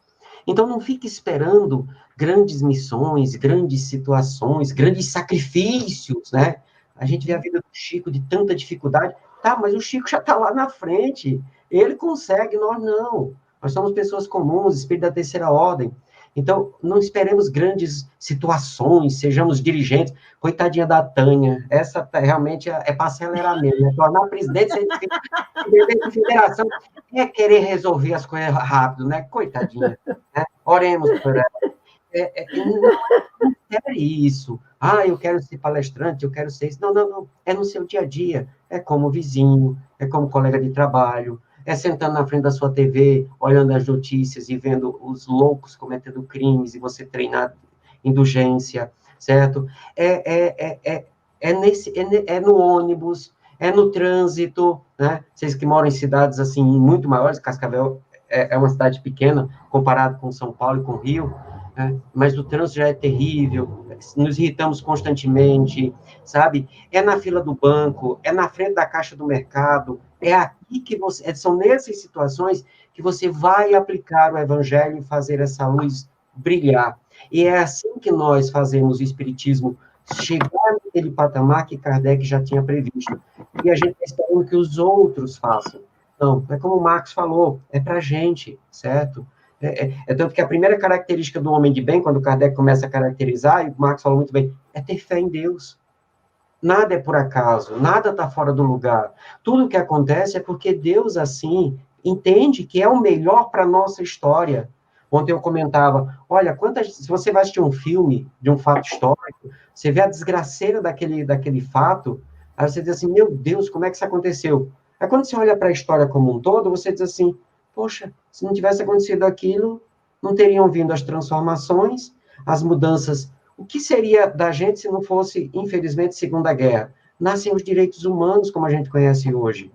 Então, não fique esperando grandes missões, grandes situações, grandes sacrifícios, né? A gente vê a vida do Chico de tanta dificuldade. Tá, mas o Chico já está lá na frente. Ele consegue, nós não. Nós somos pessoas comuns, espírito da terceira ordem. Então, não esperemos grandes situações, sejamos dirigentes. Coitadinha da Tânia, essa realmente é para acelerar mesmo, né? Tornar presidente de federação é querer resolver as coisas rápido, né? Coitadinha. Né? Oremos por ela. Não quero isso. Eu quero ser palestrante, eu quero ser isso. Não. É no seu dia a dia. É como vizinho, é como colega de trabalho, É sentando na frente da sua TV, olhando as notícias e vendo os loucos cometendo crimes e você treinar indulgência, certo? É no ônibus, é no trânsito, né? Vocês que moram em cidades assim muito maiores, Cascavel é uma cidade pequena comparado com São Paulo e com Rio, né? Mas o trânsito já é terrível, nos irritamos constantemente, sabe? É na fila do banco, é na frente da caixa do mercado, é aqui que você, são nessas situações que você vai aplicar o evangelho e fazer essa luz brilhar. E é assim que nós fazemos o espiritismo chegar naquele patamar que Kardec já tinha previsto. E a gente está esperando que os outros façam. Não, é como o Marx falou, é para a gente, certo? Tanto que a primeira característica do homem de bem, quando Kardec começa a caracterizar, e o Marx falou muito bem, é ter fé em Deus. Nada é por acaso, nada está fora do lugar. Tudo que acontece é porque Deus, assim, entende que é o melhor para a nossa história. Ontem eu comentava, olha, se você vai assistir um filme de um fato histórico, você vê a desgraceira daquele fato, aí você diz assim, meu Deus, como é que isso aconteceu? Aí quando você olha para a história como um todo, você diz assim, poxa, se não tivesse acontecido aquilo, não teriam vindo as transformações, as mudanças. O que seria da gente se não fosse, infelizmente, Segunda Guerra? Nascem os direitos humanos, como a gente conhece hoje,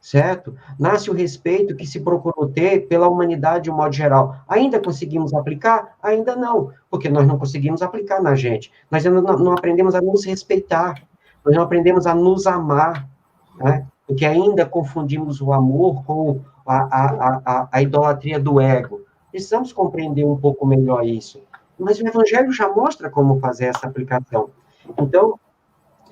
certo? Nasce o respeito que se procurou ter pela humanidade de um modo geral. Ainda conseguimos aplicar? Ainda não, porque nós não conseguimos aplicar na gente. Nós ainda não aprendemos a nos respeitar, nós não aprendemos a nos amar, né? Porque ainda confundimos o amor com a idolatria do ego. Precisamos compreender um pouco melhor isso. Mas o Evangelho já mostra como fazer essa aplicação. Então,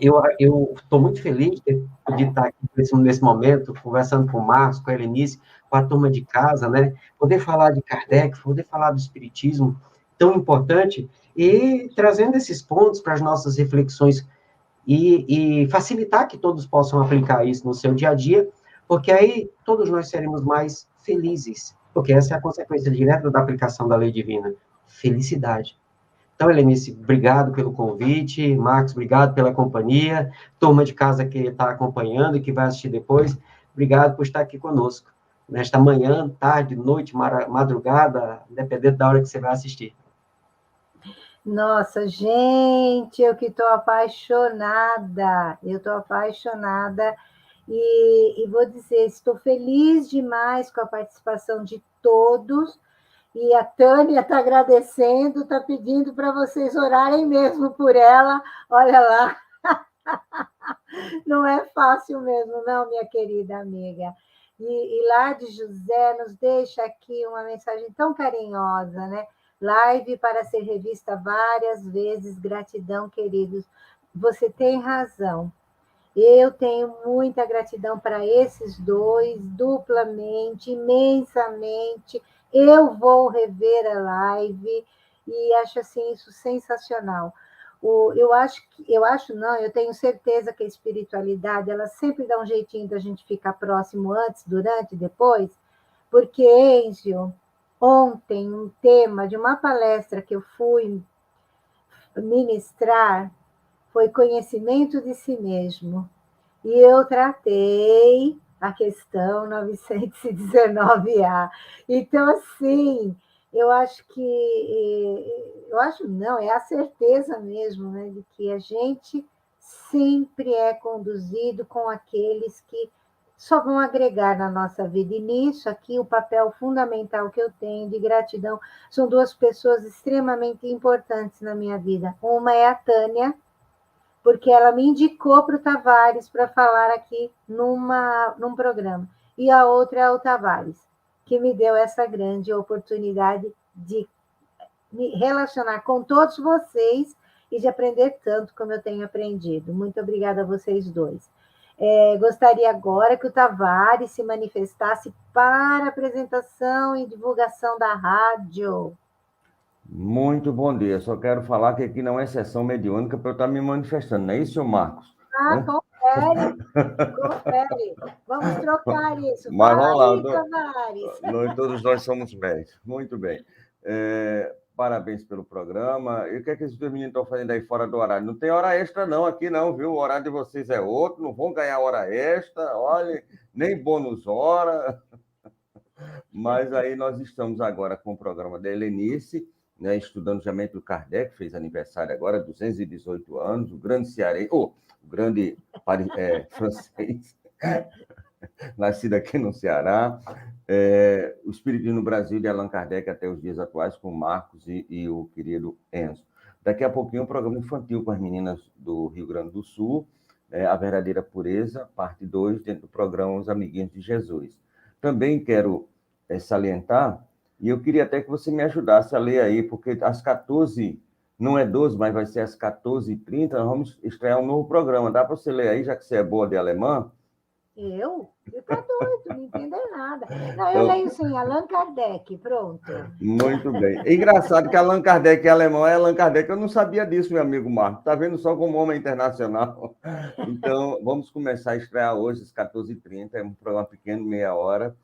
eu estou muito feliz de estar aqui nesse momento, conversando com o Marcos, com a Helenice, com a turma de casa, né? Poder falar de Kardec, poder falar do Espiritismo, tão importante, e trazendo esses pontos para as nossas reflexões e facilitar que todos possam aplicar isso no seu dia a dia, porque aí todos nós seremos mais felizes, porque essa é a consequência direta da aplicação da lei divina, felicidade. Então, Helenice, obrigado pelo convite, Marcos, obrigado pela companhia, turma de casa que está acompanhando e que vai assistir depois, obrigado por estar aqui conosco, nesta manhã, tarde, noite, madrugada, dependendo da hora que você vai assistir. Nossa, gente, eu que estou apaixonada, e vou dizer, estou feliz demais com a participação de todos, e a Tânia está agradecendo, está pedindo para vocês orarem mesmo por ela, olha lá, não é fácil mesmo, não, minha querida amiga. E Lade José nos deixa aqui uma mensagem tão carinhosa, né? Live para ser revista várias vezes, gratidão, queridos. Você tem razão. Eu tenho muita gratidão para esses dois, duplamente, imensamente. Eu vou rever a live e acho assim isso sensacional. Eu tenho certeza que a espiritualidade, ela sempre dá um jeitinho da gente ficar próximo antes, durante, depois, porque, Enzio, ontem, um tema de uma palestra que eu fui ministrar foi conhecimento de si mesmo. E eu tratei a questão 919A. Então, assim, eu acho não, é a certeza mesmo, né, de que a gente sempre é conduzido com aqueles que só vão agregar na nossa vida. E nisso aqui, o papel fundamental que eu tenho de gratidão são duas pessoas extremamente importantes na minha vida. Uma é a Tânia, porque ela me indicou para o Tavares para falar aqui num programa. E a outra é o Tavares, que me deu essa grande oportunidade de me relacionar com todos vocês e de aprender tanto como eu tenho aprendido. Muito obrigada a vocês dois. Gostaria agora que o Tavares se manifestasse para apresentação e divulgação da rádio. Muito bom dia. Só quero falar que aqui não é sessão mediúnica para eu estar me manifestando, não é isso, Marcos? Confere. Vamos trocar isso. Mas Fala vamos lá. aí, Tavares. Todos nós somos médicos. Muito bem. parabéns pelo programa. E o que é que esses dois meninos estão fazendo aí fora do horário? Não tem hora extra não, aqui não, viu? O horário de vocês é outro, não vão ganhar hora extra, olha, nem bônus hora. Mas aí nós estamos agora com o programa da Helenice, né, estudando justamente do Kardec, fez aniversário agora, 218 anos, o grande cearense, o grande francês, nascido aqui no Ceará, o Espiritismo no Brasil de Allan Kardec até os dias atuais, com o Marcos e o querido Enzo. Daqui a pouquinho o programa infantil com as meninas do Rio Grande do Sul, A Verdadeira Pureza, parte 2, dentro do programa Os Amiguinhos de Jesus. Também quero salientar, e eu queria até que você me ajudasse a ler aí, porque às 14, não é 12, mas vai ser às 14h30, nós vamos estrear um novo programa. Dá para você ler aí, já que você é boa de alemã? Eu? Você tá doido, não entendo nada. Não, eu leio sim, Allan Kardec, pronto. Muito bem. É engraçado que Allan Kardec é alemão, é Allan Kardec. Eu não sabia disso, meu amigo Marco. Está vendo só como homem internacional. Então, vamos começar a estrear hoje às 14h30, é um programa pequeno, meia hora,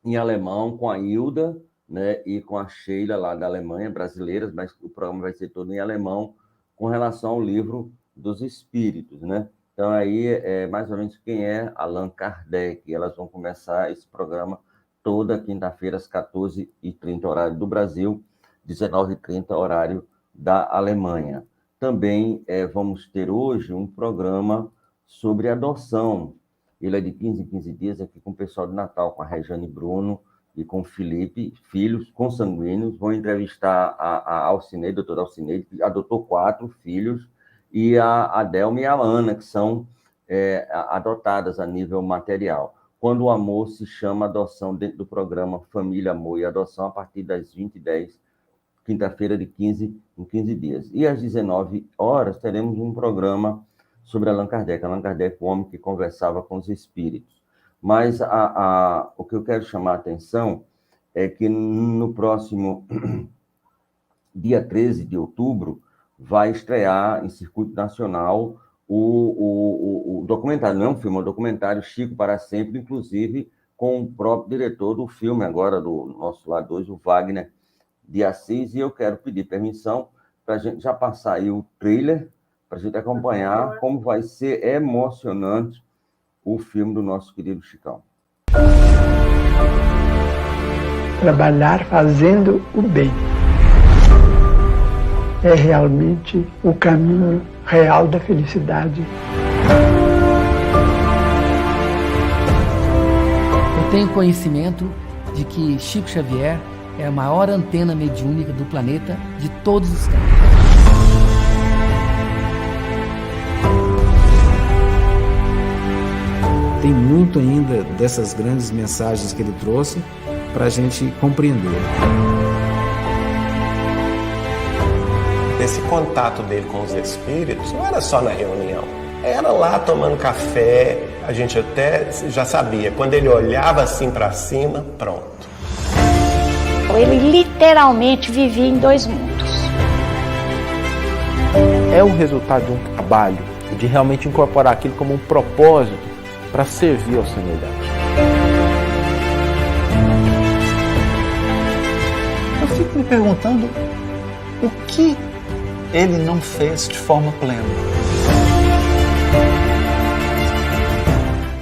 em alemão, com a Hilda, né, e com a Sheila, lá da Alemanha, brasileiras, mas o programa vai ser todo em alemão, com relação ao livro dos Espíritos, né? Então, aí, mais ou menos quem é Allan Kardec. Elas vão começar esse programa toda quinta-feira, às 14h30, horário do Brasil, 19h30, horário da Alemanha. Também vamos ter hoje um programa sobre adoção. Ele é de 15 em 15 dias, aqui com o pessoal de Natal, com a Rejane Bruno e com o Felipe, filhos consanguíneos. Vão entrevistar a Alcineide, a doutora Alcineide, que adotou 4 filhos, e a Delma e a Ana, que são adotadas a nível material. Quando o amor se chama adoção, dentro do programa Família, Amor e Adoção, a partir das 20h10, quinta-feira, de 15 em 15 dias. E às 19 horas teremos um programa sobre Allan Kardec. Allan Kardec, o homem que conversava com os espíritos. Mas o que eu quero chamar a atenção é que no próximo dia 13 de outubro vai estrear em circuito nacional o documentário, não é um filme, é um documentário, Chico para Sempre, inclusive com o próprio diretor do filme agora, do nosso lado 2, o Wagner de Assis, e eu quero pedir permissão para a gente já passar aí o trailer, para a gente acompanhar como vai ser emocionante o filme do nosso querido Chicão. Trabalhar fazendo o bem é realmente o caminho real da felicidade. Eu tenho conhecimento de que Chico Xavier é a maior antena mediúnica do planeta de todos os tempos. Tem muito ainda dessas grandes mensagens que ele trouxe para a gente compreender. Esse contato dele com os espíritos não era só na reunião, era lá tomando café. A gente até já sabia, quando ele olhava assim para cima, pronto. Ele literalmente vivia em 2 mundos. É o resultado de um trabalho, de realmente incorporar aquilo como um propósito para servir ao semelhante. Eu fico me perguntando o que ele não fez de forma plena.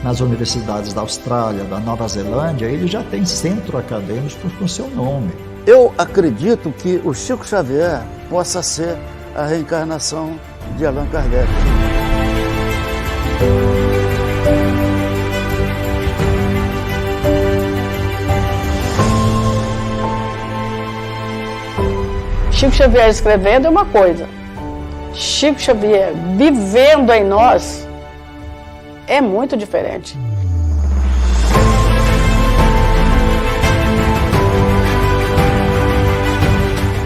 Nas universidades da Austrália, da Nova Zelândia, ele já tem centro acadêmico com seu nome. Eu acredito que o Chico Xavier possa ser a reencarnação de Allan Kardec. Chico Xavier escrevendo é uma coisa. Chico Xavier vivendo em nós é muito diferente.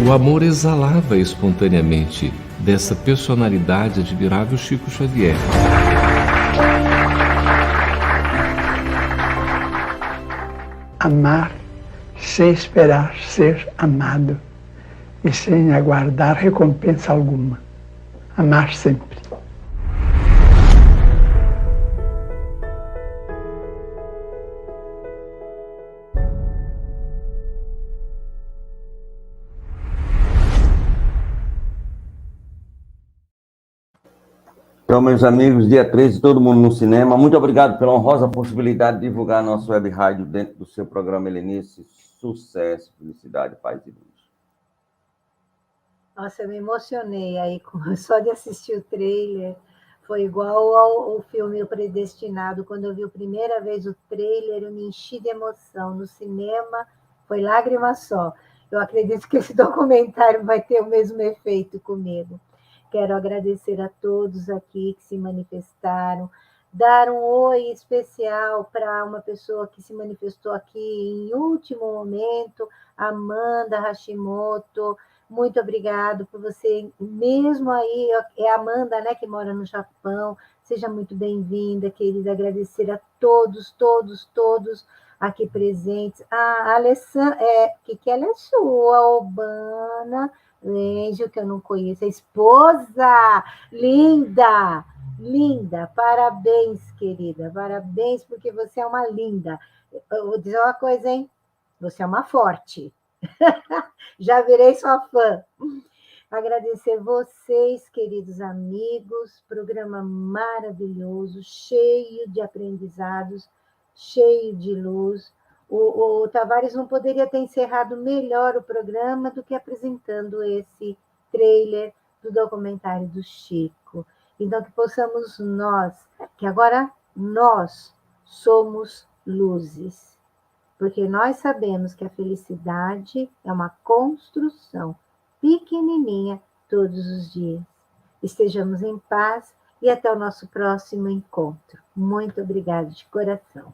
O amor exalava espontaneamente dessa personalidade admirável Chico Xavier. Amar sem esperar ser amado e sem aguardar recompensa alguma. Amar sempre. Então, meus amigos, dia 13, todo mundo no cinema. Muito obrigado pela honrosa possibilidade de divulgar nosso web rádio dentro do seu programa Helenice. Sucesso, felicidade, paz e luz. Nossa, eu me emocionei aí só de assistir o trailer. Foi igual ao filme O Predestinado. Quando eu vi a primeira vez o trailer, eu me enchi de emoção. No cinema, foi lágrima só. Eu acredito que esse documentário vai ter o mesmo efeito comigo. Quero agradecer a todos aqui que se manifestaram, dar um oi especial para uma pessoa que se manifestou aqui em último momento, Amanda Hashimoto. Muito obrigado por você, mesmo aí, é a Amanda, né, que mora no Japão. Seja muito bem-vinda, querida. Agradecer a todos aqui presentes. A Alessandra, que ela é sua, Albana Lenjo, que eu não conheço, a esposa, linda, parabéns, querida, parabéns, porque você é uma linda. Eu vou dizer uma coisa, hein? Você é uma forte. Já virei sua fã. Agradecer vocês, queridos amigos, programa maravilhoso, cheio de aprendizados, cheio de luz. O Tavares não poderia ter encerrado melhor o programa do que apresentando esse trailer do documentário do Chico. Então, que possamos que agora nós somos luzes, porque nós sabemos que a felicidade é uma construção pequenininha todos os dias. Estejamos em paz e até o nosso próximo encontro. Muito obrigada de coração.